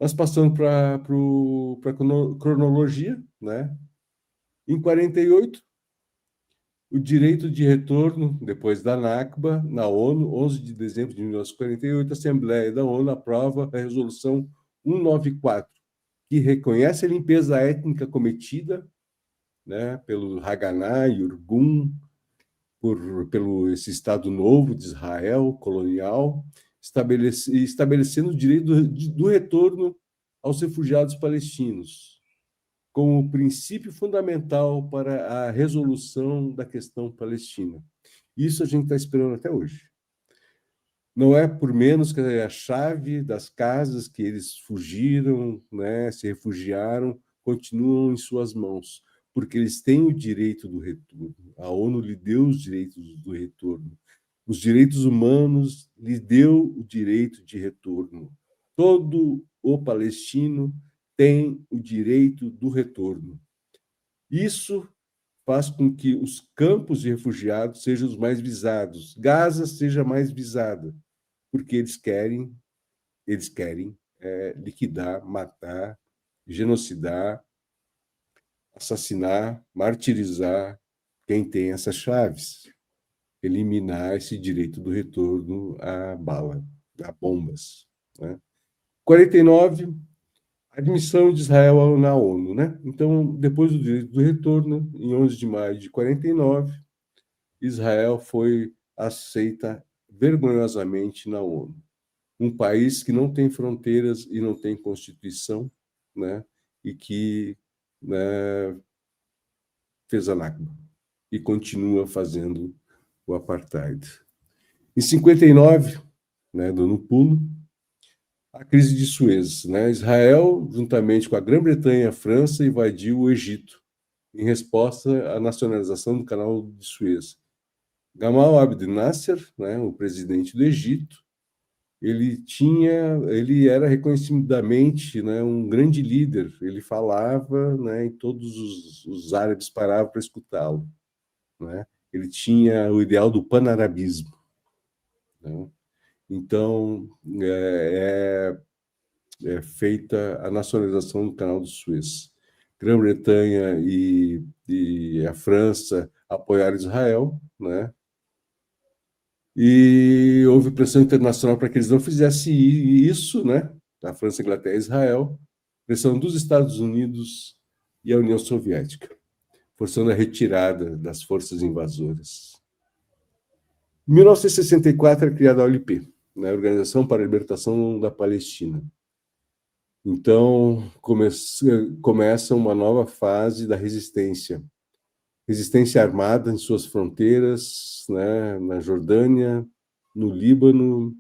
Nós passando para a cronologia, né? Em 48, o direito de retorno, depois da Nakba, na ONU, 11 de dezembro de 1948, a Assembleia da ONU aprova a Resolução 194, que reconhece a limpeza étnica cometida, né, pelo Haganah e Irgun, pelo esse Estado novo de Israel, colonial, estabelecendo o direito do retorno aos refugiados palestinos, como princípio fundamental para a resolução da questão palestina. Isso a gente está esperando até hoje. Não é por menos que a chave das casas que eles fugiram, né, se refugiaram, continuam em suas mãos, porque eles têm o direito do retorno. A ONU lhe deu os direitos do retorno. Os direitos humanos lhe deu o direito de retorno. Todo o palestino tem o direito do retorno. Isso faz com que os campos de refugiados sejam os mais visados, Gaza seja mais visada, porque eles querem liquidar, matar, genocidar, assassinar, martirizar quem tem essas chaves, eliminar esse direito do retorno à bala, a bombas, né? 49, admissão de Israel na ONU, né? Então, depois do direito do retorno, em 11 de maio de 49, Israel foi aceita vergonhosamente na ONU. Um país que não tem fronteiras e não tem constituição, né? E que, né, fez a Nakba e continua fazendo o apartheid. Em 59, né, dando um pulo, a crise de Suez, né? Israel, juntamente com a Grã-Bretanha e a França, invadiu o Egito, em resposta à nacionalização do canal de Suez. Gamal Abdel Nasser, né, o presidente do Egito, ele era reconhecidamente, né, um grande líder. Ele falava, né, e todos os árabes paravam para escutá-lo, né? Ele tinha o ideal do panarabismo, né? Então é feita a nacionalização do Canal de Suez. Grã-Bretanha e a França apoiaram Israel, né? E houve pressão internacional para que eles não fizessem isso, né? A França, a Inglaterra e Israel, pressão dos Estados Unidos e a União Soviética, forçando a retirada das forças invasoras. Em 1964 é criada a OLP, né? Organização para a Libertação da Palestina. Então, começa uma nova fase da resistência. Resistência armada em suas fronteiras, né, na Jordânia, no Líbano,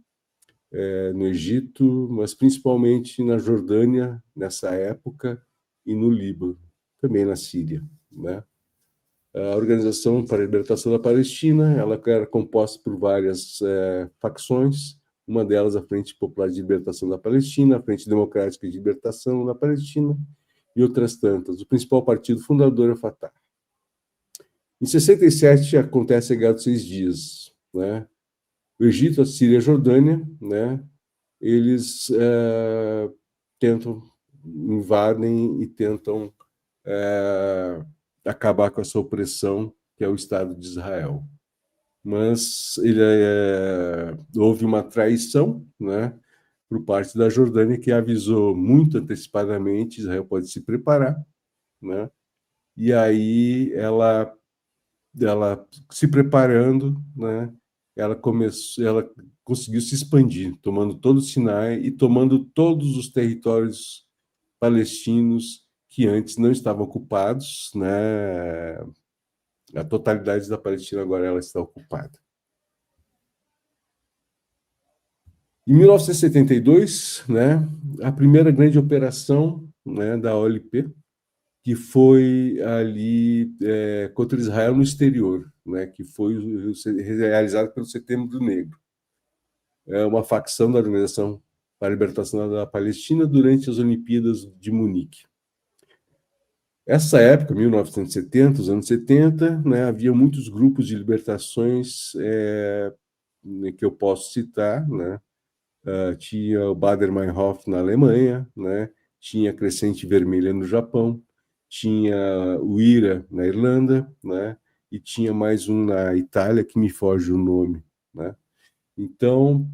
no Egito, mas principalmente na Jordânia, nessa época, e no Líbano, também na Síria, né? A Organização para a Libertação da Palestina, ela era composta por várias facções, uma delas a Frente Popular de Libertação da Palestina, a Frente Democrática de Libertação da Palestina e outras tantas. O principal partido fundador é o Fatah. Em 67 acontece a Guerra dos 6 Dias, né? O Egito, a Síria e a Jordânia, né? Eles invadem e tentam acabar com essa opressão que é o Estado de Israel. Mas houve uma traição, né, por parte da Jordânia, que avisou muito antecipadamente: Israel pode se preparar, né? E aí ela se preparando, né, ela conseguiu se expandir, tomando todo o Sinai e tomando todos os territórios palestinos que antes não estavam ocupados, né? A totalidade da Palestina agora ela está ocupada. Em 1972, né, a primeira grande operação, né, da OLP, que foi ali contra Israel no exterior, né, que foi realizado pelo Setembro Negro. É uma facção da Organização para a Libertação da Palestina durante as Olimpíadas de Munique. Essa época, 1970, os anos 70, né, havia muitos grupos de libertações que eu posso citar, né? Tinha o Baader-Meinhof na Alemanha, né? Tinha a Crescente Vermelha no Japão, tinha o IRA na Irlanda, né? E tinha mais um na Itália, que me foge o nome, né? Então,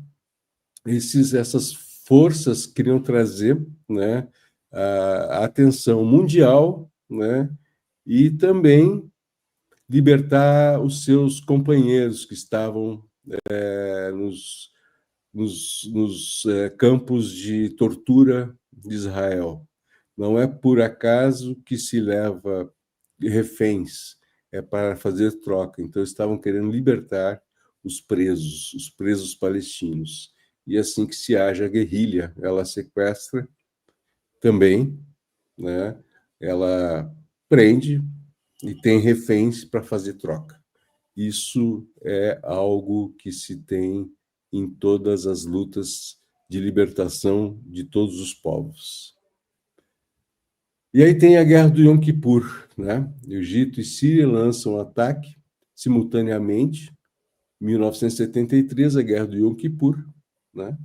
essas forças queriam trazer, né, a atenção mundial, né, e também libertar os seus companheiros que estavam nos campos de tortura de Israel. Não é por acaso que se leva reféns, é para fazer troca. Então, estavam querendo libertar os presos palestinos. E assim que se age a guerrilha, ela sequestra também, né? Ela prende e tem reféns para fazer troca. Isso é algo que se tem em todas as lutas de libertação de todos os povos. E aí tem a Guerra do Yom Kippur, né? Egito e Síria lançam um ataque simultaneamente. Em 1973, a Guerra do Yom Kippur, né?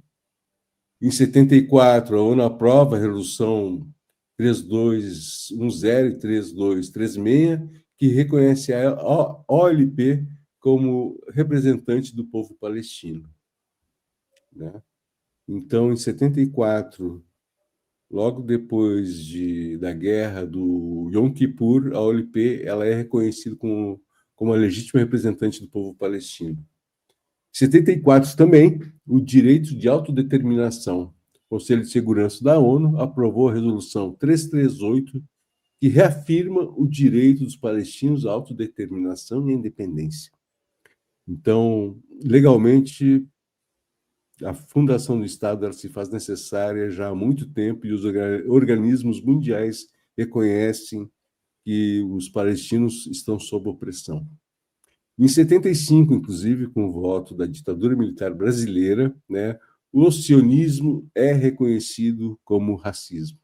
Em 74, a ONU aprova a Resolução 3210 e 3236, que reconhece a OLP como representante do povo palestino, né? Então, em 74, logo depois da guerra do Yom Kippur, a OLP ela é reconhecida como a legítima representante do povo palestino. Em 74 também, o direito de autodeterminação. O Conselho de Segurança da ONU aprovou a Resolução 338, que reafirma o direito dos palestinos à autodeterminação e à independência. Então, legalmente, a fundação do Estado ela se faz necessária já há muito tempo e os organismos mundiais reconhecem que os palestinos estão sob opressão. Em 75, inclusive, com o voto da ditadura militar brasileira, né, o sionismo é reconhecido como racismo.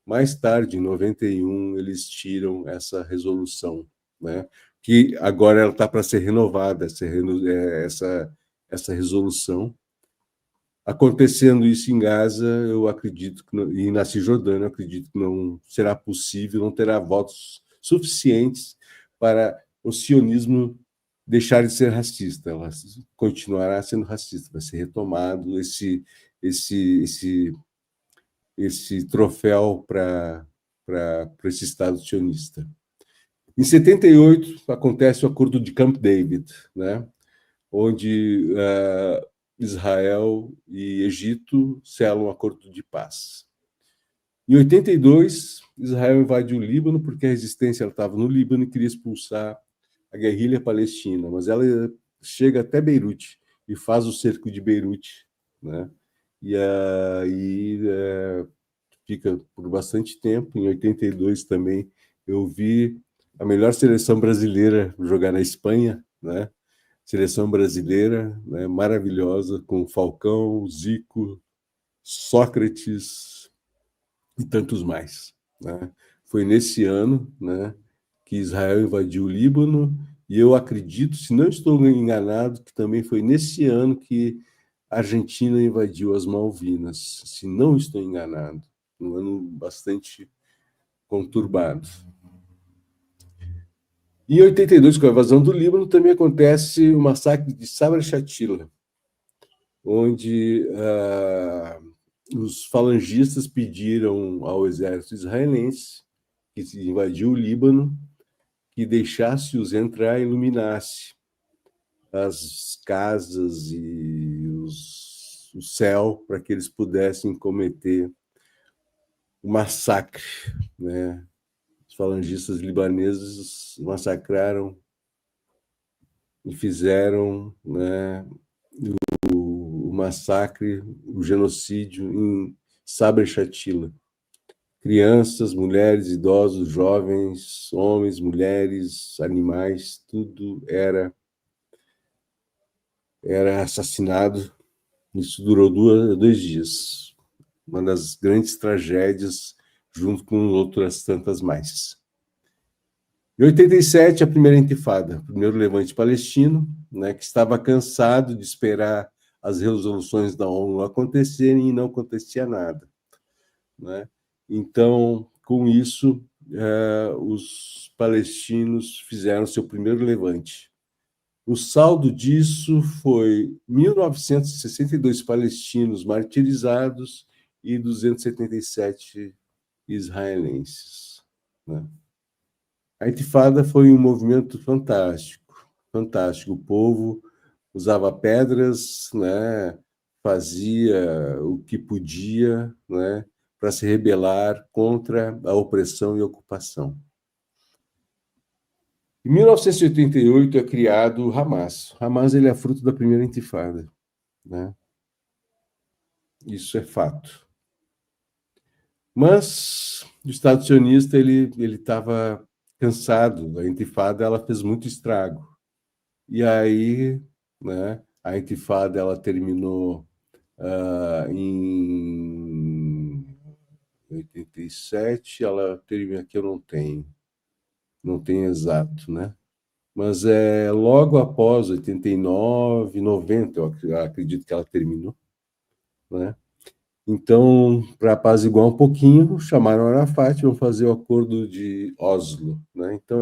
Mais tarde, em 91, eles tiram essa resolução, né, que agora ela está para ser renovada, essa resolução. Acontecendo isso em Gaza, eu acredito que não, e na Cisjordânia, eu acredito que não será possível, não terá votos suficientes para o sionismo deixar de ser racista. Ela continuará sendo racista, vai ser retomado esse troféu para esse Estado sionista. Em 78 acontece o Acordo de Camp David, né, onde Israel e Egito selam um acordo de paz. Em 82, Israel invadiu o Líbano porque a resistência estava no Líbano e queria expulsar a guerrilha palestina, mas ela chega até Beirute e faz o cerco de Beirute, né? E aí fica por bastante tempo. Em 82 também eu vi a melhor seleção brasileira jogar na Espanha, né? Seleção brasileira, né, maravilhosa, com Falcão, Zico, Sócrates e tantos mais, né? Foi nesse ano, né, que Israel invadiu o Líbano, e eu acredito, se não estou enganado, que também foi nesse ano que a Argentina invadiu as Malvinas, se não estou enganado. Um ano bastante conturbado. Em 82, com a invasão do Líbano, também acontece o massacre de Sabra Shatila, onde os falangistas pediram ao exército israelense, que invadiu o Líbano, que deixasse-os entrar e iluminasse as casas e o céu para que eles pudessem cometer o massacre, né? Os falangistas libaneses massacraram e fizeram, né, o massacre, o genocídio em Sabra Shatila. Crianças, mulheres, idosos, jovens, homens, mulheres, animais, tudo era assassinado. Isso durou 2 dias. Uma das grandes tragédias, junto com outras tantas mais. Em 87, a primeira intifada, o primeiro levante palestino, né, que estava cansado de esperar as resoluções da ONU acontecerem e não acontecia nada, né? Então, com isso, os palestinos fizeram seu primeiro levante. O saldo disso foi 1.962 palestinos martirizados e 277 israelenses, né? A intifada foi um movimento fantástico, fantástico. O povo usava pedras, né, fazia o que podia, né, para se rebelar contra a opressão e a ocupação. Em 1988 é criado o Hamas. O Hamas ele é fruto da primeira intifada, né? Isso é fato. Mas o Estado sionista ele estava cansado. A intifada ela fez muito estrago. E aí, né, a intifada ela terminou em 87, ela termina, aqui eu não tenho exato, né? Mas logo após 89, 90, eu acredito que ela terminou, né? Então, para apaziguar um pouquinho, chamaram Arafat, vão fazer o acordo de Oslo, né? Então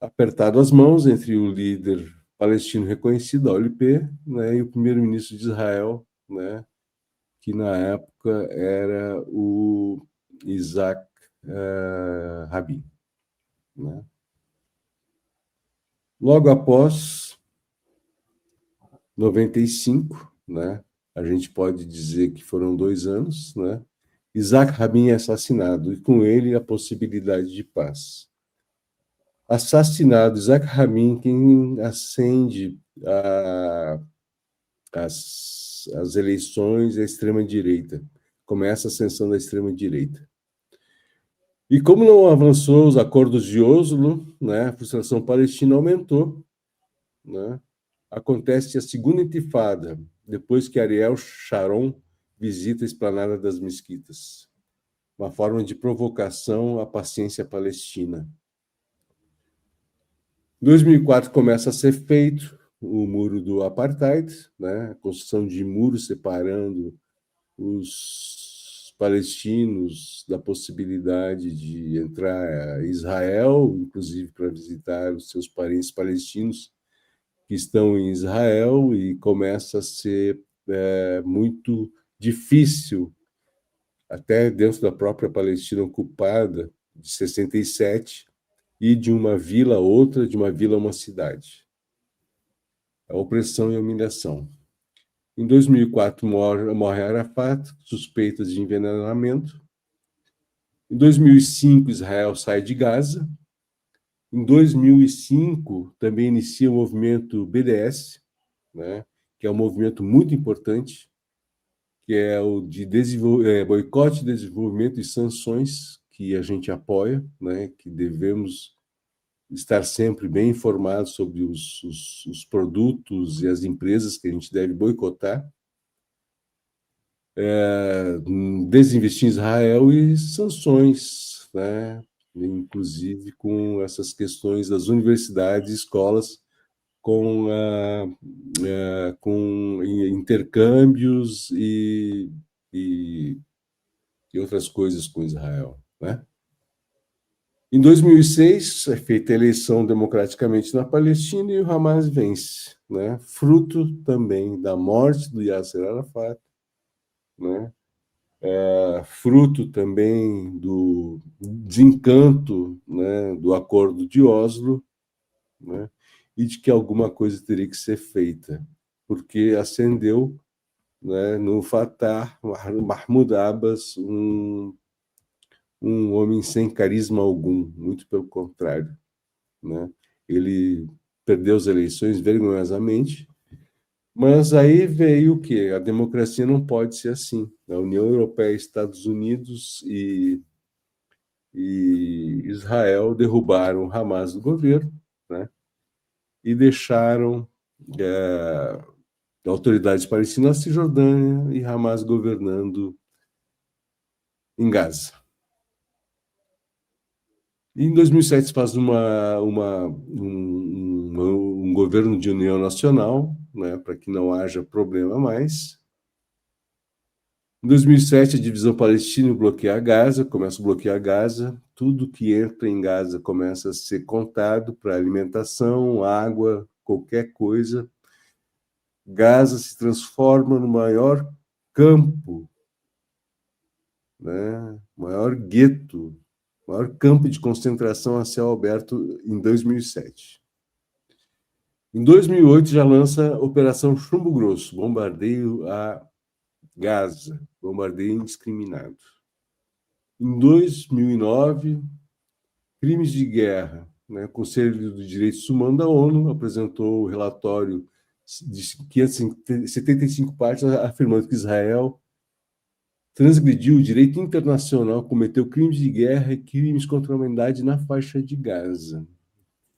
apertado as mãos entre o líder palestino reconhecido, a OLP, né, e o primeiro-ministro de Israel, né, que na época era o Isaac Rabin, né? Logo após 95, né, a gente pode dizer que foram 2 anos, né, Isaac Rabin é assassinado e com ele a possibilidade de paz. Assassinado Isaac Rabin, quem acende as eleições, a extrema-direita. Começa a ascensão da extrema-direita. E como não avançou os acordos de Oslo, né, a frustração palestina aumentou, né? Acontece a segunda intifada, depois que Ariel Sharon visita a Esplanada das Mesquitas, uma forma de provocação à paciência palestina. Em 2004 começa a ser feito o muro do apartheid, né? A construção de muros separando os palestinos da possibilidade de entrar a Israel, inclusive para visitar os seus parentes palestinos que estão em Israel, e começa a ser muito difícil, até dentro da própria Palestina ocupada, de 67, e de uma vila a outra, de uma vila a uma cidade. A opressão e a humilhação. Em 2004, morre Arafat, suspeitas de envenenamento. Em 2005, Israel sai de Gaza. Em 2005, também inicia o movimento BDS, né, que é um movimento muito importante, que é o de boicote, desenvolvimento e sanções, que a gente apoia, né, que devemos estar sempre bem informados sobre os produtos e as empresas que a gente deve boicotar, desinvestir em Israel e sanções, né? Inclusive com essas questões das universidades e escolas com intercâmbios e outras coisas com Israel, né? Em 2006, é feita a eleição democraticamente na Palestina e o Hamas vence, né? Fruto também da morte do Yasser Arafat, né? Fruto também do desencanto, né, do Acordo de Oslo, né? E de que alguma coisa teria que ser feita, porque acendeu, né, no Fatah, Mahmoud Abbas, um homem sem carisma algum, muito pelo contrário, né? Ele perdeu as eleições vergonhosamente, mas aí veio o quê? A democracia não pode ser assim. A União Europeia, Estados Unidos e Israel derrubaram o Hamas do governo, né? E deixaram autoridades palestinas na Cisjordânia e Hamas governando em Gaza. E em 2007 se faz um governo de união nacional, né, para que não haja problema mais. Em 2007, a divisão palestina bloqueia Gaza, começa a bloquear Gaza. Tudo que entra em Gaza começa a ser contado para alimentação, água, qualquer coisa. Gaza se transforma no maior campo, né, maior gueto, maior campo de concentração a céu aberto em 2007. Em 2008 já lança Operação Chumbo Grosso, bombardeio a Gaza, bombardeio indiscriminado. Em 2009, crimes de guerra, né? O Conselho dos Direitos Humanos da ONU apresentou o relatório de 575 páginas afirmando que Israel transgrediu o direito internacional, cometeu crimes de guerra e crimes contra a humanidade na faixa de Gaza,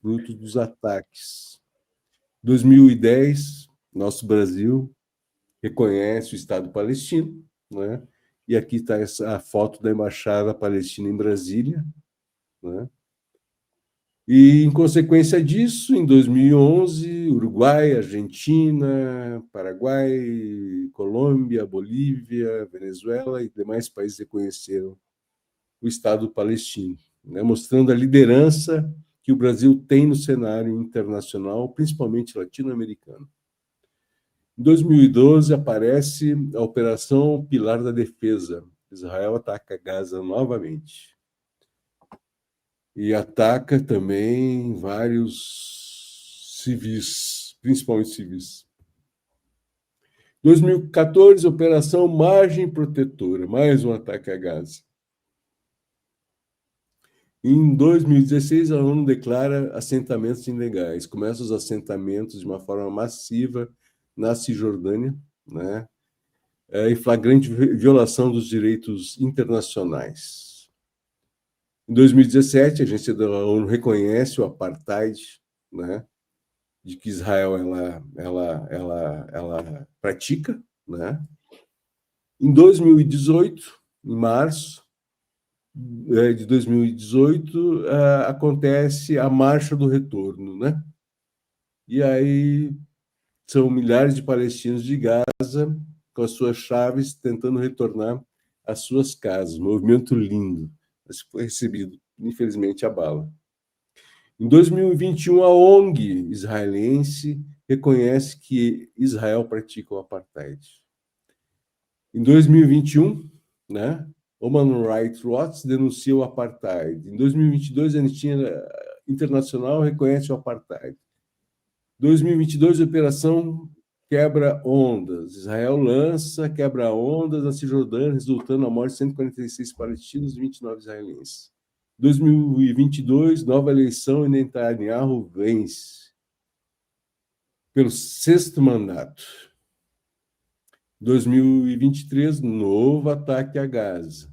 fruto dos ataques. Em 2010, nosso Brasil reconhece o Estado palestino, né? E aqui está a foto da Embaixada Palestina em Brasília, né? E, em consequência disso, em 2011, Uruguai, Argentina, Paraguai, Colômbia, Bolívia, Venezuela e demais países reconheceram o Estado palestino, né? Mostrando a liderança que o Brasil tem no cenário internacional, principalmente latino-americano. Em 2012, aparece a Operação Pilar da Defesa. Israel ataca Gaza novamente. E ataca também vários civis, principalmente civis. 2014, Operação Margem Protetora, mais um ataque a Gaza. Em 2016, a ONU declara assentamentos ilegais. Começam os assentamentos de uma forma massiva na Cisjordânia, né? Em flagrante violação dos direitos internacionais. Em 2017, a agência da ONU reconhece o apartheid, né? De que Israel ela pratica, né? Em 2018, em março de 2018, acontece a Marcha do Retorno, né? E aí são milhares de palestinos de Gaza com as suas chaves tentando retornar às suas casas. Movimento lindo, mas foi recebido, infelizmente, a bala. Em 2021, a ONG israelense reconhece que Israel pratica o apartheid. Em 2021, né, Human Rights Watch denuncia o apartheid. Em 2022, a Anistia Internacional reconhece o apartheid. 2022, Operação Quebra Ondas. Israel lança Quebra Ondas na Cisjordânia, resultando na morte de 146 palestinos e 29 israelenses. 2022, nova eleição e Netanyahu vence pelo 6º mandato. 2023, novo ataque a Gaza.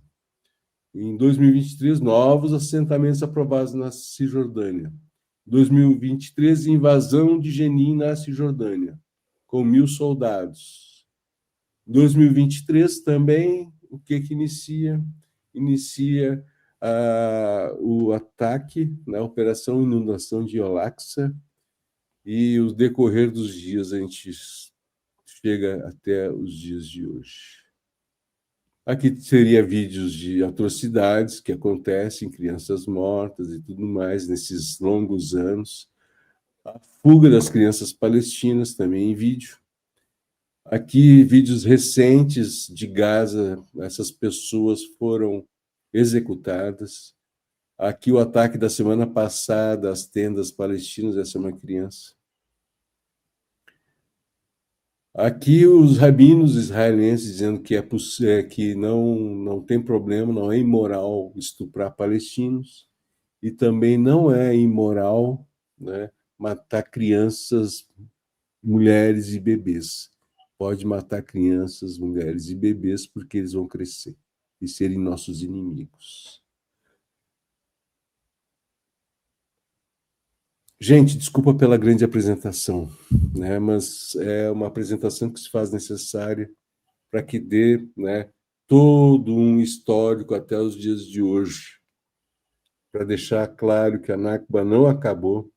Em 2023, novos assentamentos aprovados na Cisjordânia. 2023, invasão de Jenin na Cisjordânia, com 1.000 soldados. 2023 também, o que inicia? Inicia o ataque na Operação Inundação de Al-Aqsa, e o decorrer dos dias a gente chega até os dias de hoje. Aqui seria vídeos de atrocidades que acontecem, crianças mortas e tudo mais nesses longos anos. A fuga das crianças palestinas também em vídeo. Aqui vídeos recentes de Gaza, essas pessoas foram executadas. Aqui o ataque da semana passada às tendas palestinas, essa é uma criança. Aqui os rabinos israelenses dizendo que que não tem problema, não é imoral estuprar palestinos, e também não é imoral, né, matar crianças, mulheres e bebês. Pode matar crianças, mulheres e bebês porque eles vão crescer e serem nossos inimigos. Gente, desculpa pela grande apresentação, né? Mas é uma apresentação que se faz necessária para que dê, né, todo um histórico até os dias de hoje, para deixar claro que a Nakba não acabou,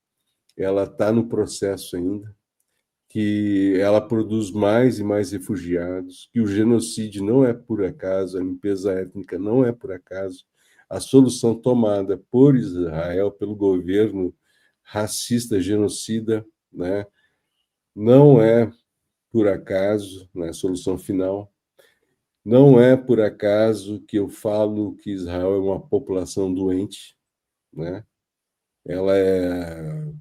ela está no processo ainda, que ela produz mais e mais refugiados, que o genocídio não é por acaso, a limpeza étnica não é por acaso, a solução tomada por Israel, pelo governo racista, genocida, né, não é por acaso, né, a solução final, não é por acaso que eu falo que Israel é uma população doente, né? Ela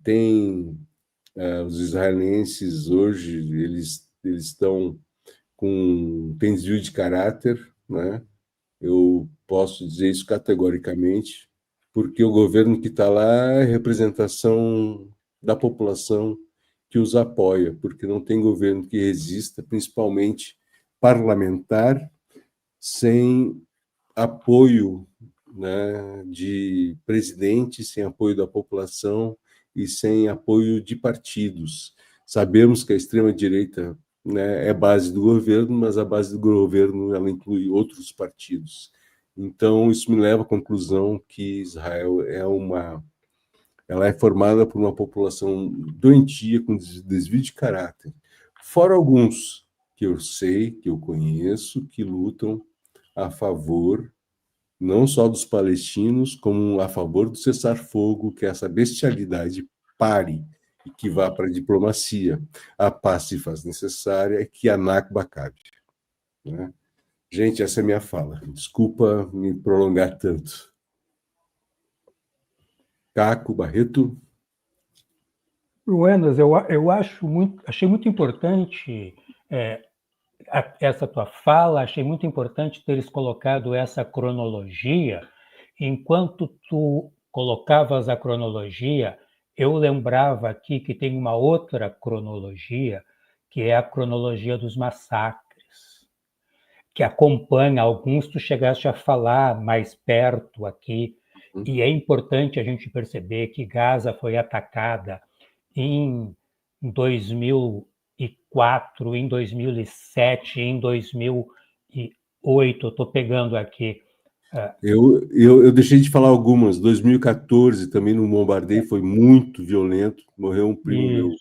tem os israelenses hoje eles estão com tem desvio de caráter, né? Eu posso dizer isso categoricamente, porque o governo que está lá é representação da população que os apoia, porque não tem governo que resista, principalmente parlamentar, sem apoio, né, de presidente, sem apoio da população e sem apoio de partidos. Sabemos que a extrema-direita, né, é base do governo, mas a base do governo ela inclui outros partidos. Então, isso me leva à conclusão que Israel ela é formada por uma população doentia, com desvio de caráter. Fora alguns que eu sei, que eu conheço, que lutam a favor não só dos palestinos, como a favor do cessar-fogo, que essa bestialidade pare e que vá para a diplomacia. A paz se faz necessária e que a Nakba acabe, né? Gente, essa é a minha fala. Desculpa me prolongar tanto. Caco, Barreto. Luenas, eu achei muito importante essa tua fala, achei muito importante teres colocado essa cronologia, enquanto tu colocavas a cronologia, eu lembrava aqui que tem uma outra cronologia, que é a cronologia dos massacres, que acompanha alguns, tu chegaste a falar mais perto aqui, e é importante a gente perceber que Gaza foi atacada em 2004, em 2007, em 2008, eu estou pegando aqui. Eu deixei de falar algumas. 2014 também no bombardeio foi muito violento, morreu um primo meu.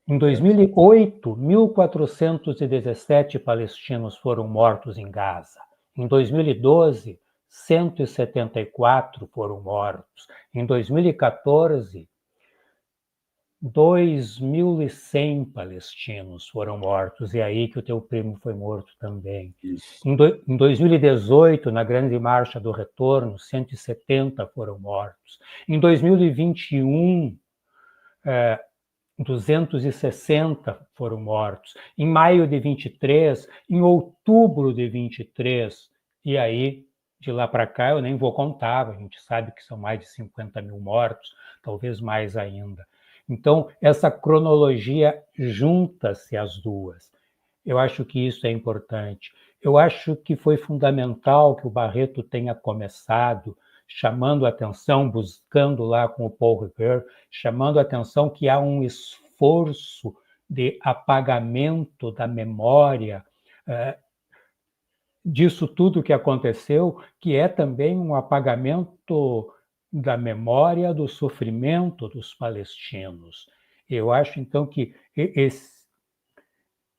Em 2008, 1.417 palestinos foram mortos em Gaza. Em 2012, 174 foram mortos. Em 2014, 2.100 palestinos foram mortos, e aí que o teu primo foi morto também. Isso. Em 2018, na Grande Marcha do Retorno, 170 foram mortos. Em 2021, 260 foram mortos. Em maio de 23, em outubro de 23, e aí, de lá para cá, eu nem vou contar, a gente sabe que são mais de 50 mil mortos, talvez mais ainda. Então, essa cronologia junta-se as duas. Eu acho que isso é importante. Eu acho que foi fundamental que o Barreto tenha começado chamando a atenção, buscando lá com o Paul Ricoeur, chamando a atenção que há um esforço de apagamento da memória disso tudo que aconteceu, que é também um apagamento da memória do sofrimento dos palestinos. Eu acho, então, que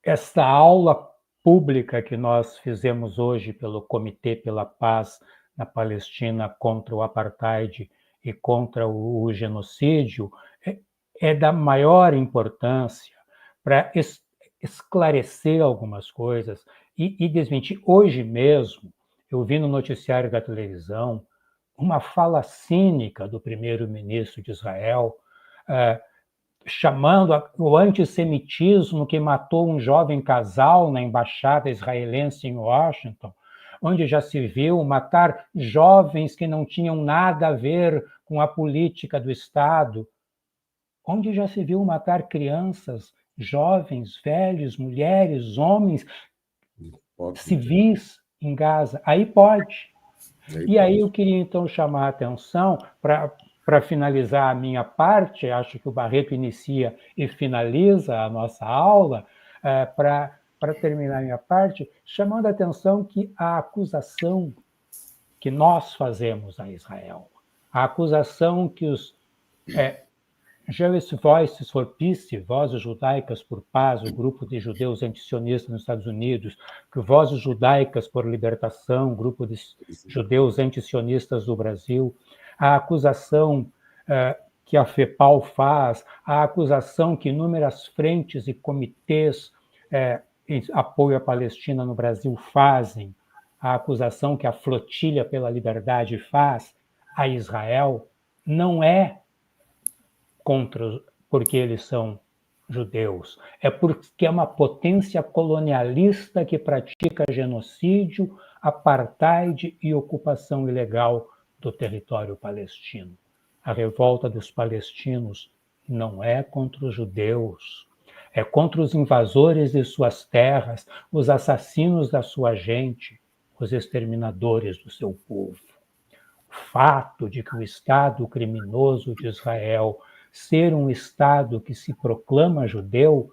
esta aula pública que nós fizemos hoje pelo Comitê pela Paz na Palestina contra o apartheid e contra o genocídio é da maior importância para esclarecer algumas coisas e desmentir. Hoje mesmo, eu vi no noticiário da televisão uma fala cínica do primeiro-ministro de Israel, chamando o antissemitismo que matou um jovem casal na embaixada israelense em Washington, onde já se viu matar jovens que não tinham nada a ver com a política do Estado, onde já se viu matar crianças, jovens, velhos, mulheres, homens, civis em Gaza. Aí pode. E aí eu queria, então, chamar a atenção para finalizar a minha parte, acho que o Barreto inicia e finaliza a nossa aula, para terminar a minha parte, chamando a atenção que a acusação que nós fazemos a Israel, a acusação que os Jewish Voices for Peace, Vozes Judaicas por Paz, o grupo de judeus antisionistas nos Estados Unidos, que Vozes Judaicas por Libertação, grupo de judeus antisionistas do Brasil, a acusação que a FEPAL faz, a acusação que inúmeras frentes e comitês em apoio à Palestina no Brasil fazem, a acusação que a Flotilha pela Liberdade faz a Israel, não é porque eles são judeus, é porque é uma potência colonialista que pratica genocídio, apartheid e ocupação ilegal do território palestino. A revolta dos palestinos não é contra os judeus, é contra os invasores de suas terras, os assassinos da sua gente, os exterminadores do seu povo. O fato de que o Estado criminoso de Israel ser um Estado que se proclama judeu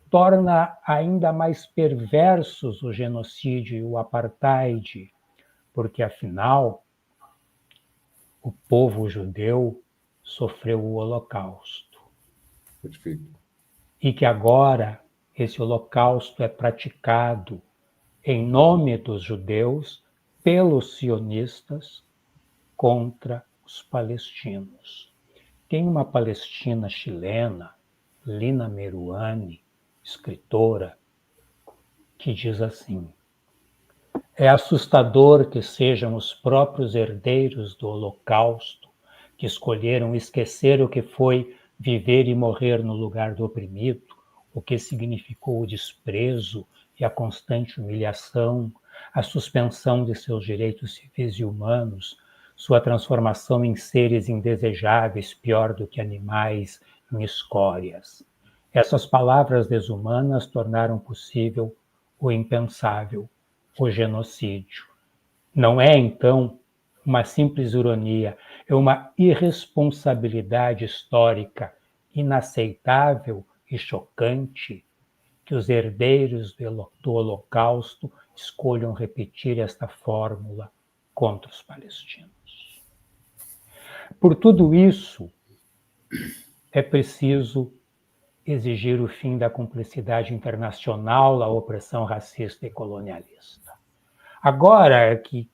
torna ainda mais perversos o genocídio e o apartheid, porque, afinal, o povo judeu sofreu o Holocausto. Perfeito. E que agora esse Holocausto é praticado em nome dos judeus pelos sionistas contra os palestinos. Tem uma palestina chilena, Lina Meruane, escritora, que diz assim: é assustador que sejam os próprios herdeiros do Holocausto que escolheram esquecer o que foi viver e morrer no lugar do oprimido, o que significou o desprezo e a constante humilhação, a suspensão de seus direitos civis e humanos, sua transformação em seres indesejáveis, pior do que animais, em escórias. Essas palavras desumanas tornaram possível o impensável, o genocídio. Não é, então, uma simples ironia, é uma irresponsabilidade histórica inaceitável e chocante que os herdeiros do Holocausto escolham repetir esta fórmula contra os palestinos. Por tudo isso, é preciso exigir o fim da cumplicidade internacional à opressão racista e colonialista. Agora que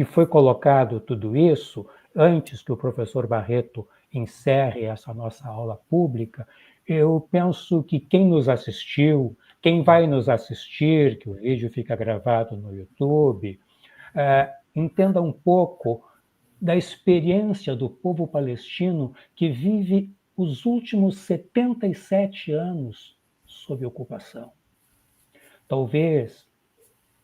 foi colocado tudo isso, antes que o professor Barreto encerre essa nossa aula pública, eu penso que quem nos assistiu, quem vai nos assistir, que o vídeo fica gravado no YouTube, entenda um pouco da experiência do povo palestino que vive os últimos 77 anos sob ocupação. Talvez,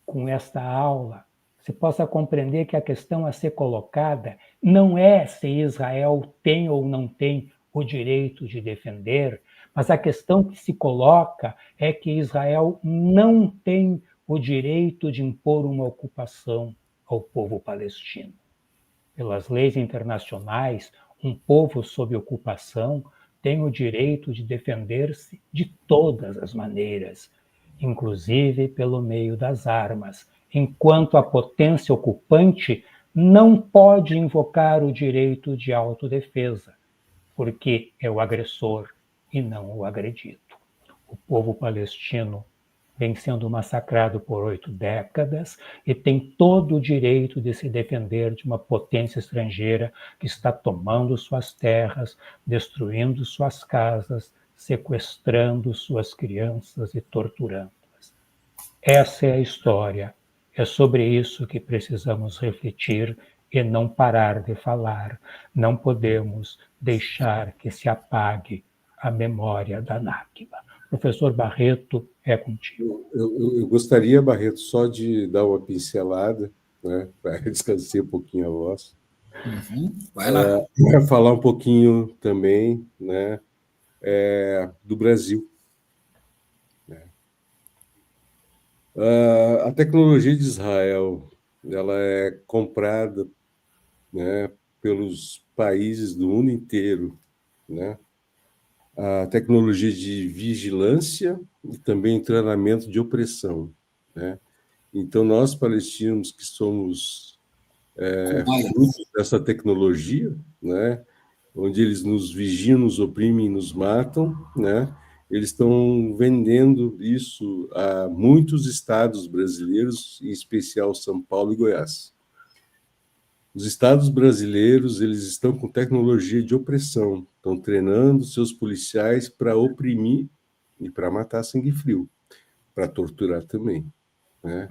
com esta aula, se possa compreender que a questão a ser colocada não é se Israel tem ou não tem o direito de defender, mas a questão que se coloca é que Israel não tem o direito de impor uma ocupação ao povo palestino. Pelas leis internacionais, um povo sob ocupação tem o direito de defender-se de todas as maneiras, inclusive pelo meio das armas, enquanto a potência ocupante não pode invocar o direito de autodefesa, porque é o agressor e não o agredido. O povo palestino vem sendo massacrado por 8 décadas e tem todo o direito de se defender de uma potência estrangeira que está tomando suas terras, destruindo suas casas, sequestrando suas crianças e torturando-as. Essa é a história. É sobre isso que precisamos refletir e não parar de falar. Não podemos deixar que se apague a memória da Nakba. Professor Barreto, é contigo. Eu gostaria, Barreto, só de dar uma pincelada, né, para descansar um pouquinho a voz. Vai lá. Falar um pouquinho também, né, do Brasil. A tecnologia de Israel, ela é comprada, né, pelos países do mundo inteiro, né? A tecnologia de vigilância e também treinamento de opressão, né? Então, nós, palestinos, que somos frutos dessa tecnologia, né, onde eles nos vigiam, nos oprimem, nos matam, né, eles estão vendendo isso a muitos estados brasileiros, em especial São Paulo e Goiás. Os estados brasileiros, eles estão com tecnologia de opressão, estão treinando seus policiais para oprimir e para matar sangue frio, para torturar também, né?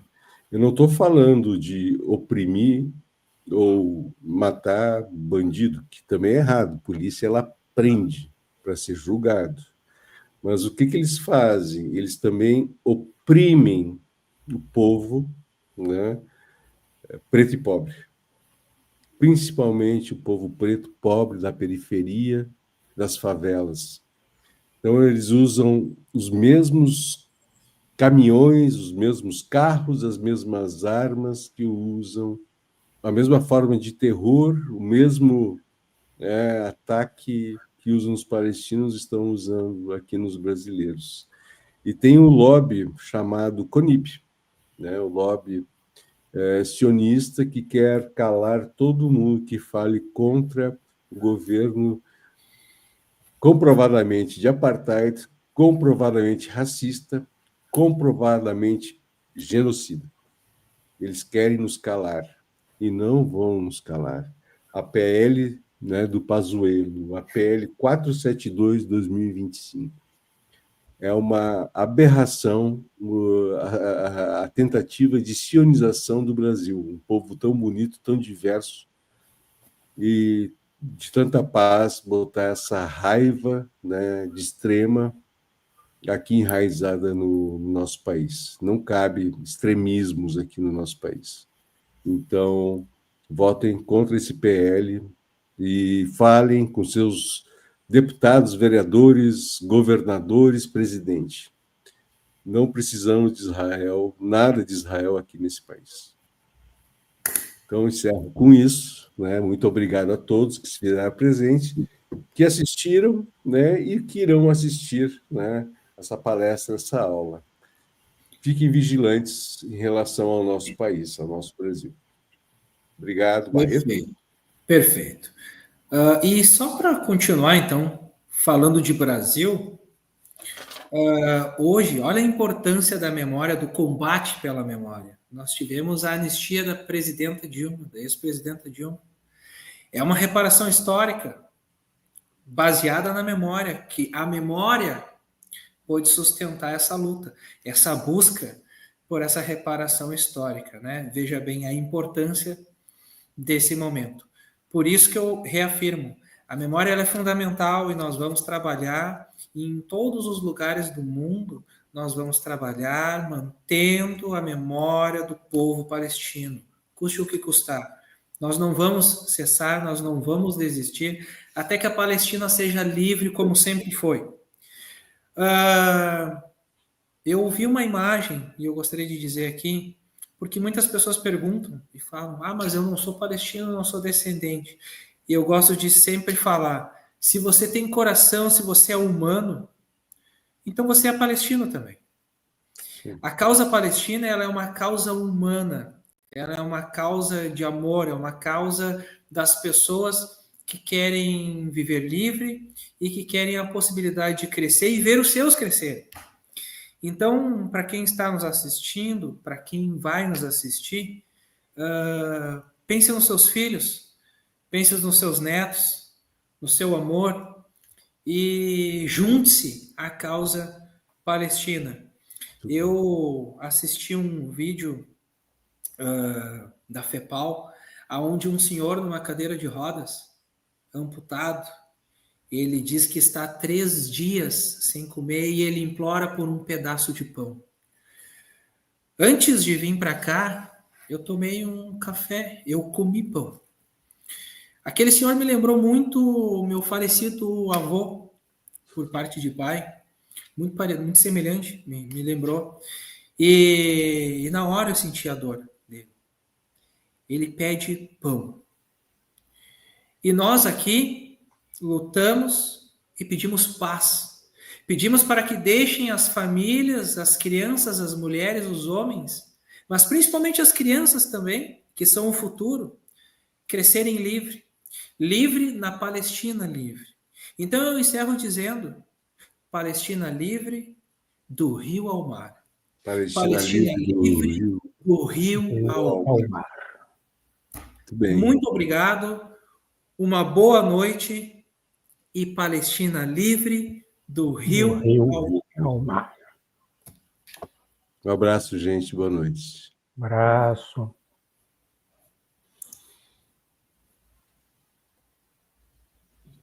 Eu não estou falando de oprimir ou matar bandido, que também é errado. A polícia, ela prende para ser julgado. Mas o que eles fazem? Eles também oprimem o povo, né, preto e pobre. Principalmente o povo preto, pobre, da periferia, das favelas. Então, eles usam os mesmos caminhões, os mesmos carros, as mesmas armas que usam, a mesma forma de terror, o mesmo ataque que usam os palestinos estão usando aqui nos brasileiros. E tem um lobby chamado CONIP, né, o lobby sionista, que quer calar todo mundo que fale contra o governo comprovadamente de apartheid, comprovadamente racista, comprovadamente genocida. Eles querem nos calar e não vão nos calar. A PL, né, do Pazuello, a PL 472/2025, é uma aberração, a tentativa de sionização do Brasil, um povo tão bonito, tão diverso, e de tanta paz, botar essa raiva, né, de extrema aqui enraizada no nosso país. Não cabe extremismos aqui no nosso país. Então, votem contra esse PL e falem com seus deputados, vereadores, governadores, presidente. Não precisamos de Israel, nada de Israel aqui nesse país. Então, encerro com isso, né? Muito obrigado a todos que se fizeram presentes, que assistiram, né? E que irão assistir, né? Essa palestra, essa aula. Fiquem vigilantes em relação ao nosso país, ao nosso Brasil. Obrigado, Barreto. Perfeito. Perfeito. E só para continuar, então, falando de Brasil, hoje, olha a importância da memória, do combate pela memória. Nós tivemos a anistia da presidenta Dilma, da ex-presidenta Dilma. É uma reparação histórica baseada na memória, que a memória pôde sustentar essa luta, essa busca por essa reparação histórica, né? Veja bem a importância desse momento. Por isso que eu reafirmo, a memória ela é fundamental e nós vamos trabalhar em todos os lugares do mundo, nós vamos trabalhar mantendo a memória do povo palestino, custe o que custar. Nós não vamos cessar, nós não vamos desistir, até que a Palestina seja livre como sempre foi. Eu vi uma imagem, e eu gostaria de dizer aqui, porque muitas pessoas perguntam e falam, mas eu não sou palestino, eu não sou descendente. E eu gosto de sempre falar, se você tem coração, se você é humano, então você é palestino também. A causa palestina ela é uma causa humana, ela é uma causa de amor, é uma causa das pessoas que querem viver livre e que querem a possibilidade de crescer e ver os seus crescerem. Então, para quem está nos assistindo, para quem vai nos assistir, pense nos seus filhos, pense nos seus netos, no seu amor e junte-se à causa palestina. Eu assisti um vídeo da FEPAL, onde um senhor numa cadeira de rodas, amputado, ele diz que está 3 dias sem comer e ele implora por um pedaço de pão. Antes de vir para cá, eu tomei um café, eu comi pão. Aquele senhor me lembrou muito o meu falecido avô, por parte de pai, muito semelhante, me lembrou. E na hora eu senti a dor dele. Ele pede pão. E nós aqui lutamos e pedimos paz. Pedimos para que deixem as famílias, as crianças, as mulheres, os homens, mas principalmente as crianças também, que são o futuro, crescerem livre na Palestina livre. Então eu encerro dizendo, Palestina livre do rio ao mar. Palestina livre do rio ao mar. Muito bem. Muito obrigado, uma boa noite e Palestina livre do rio ao mar. Um abraço, gente. Boa noite. Abraço.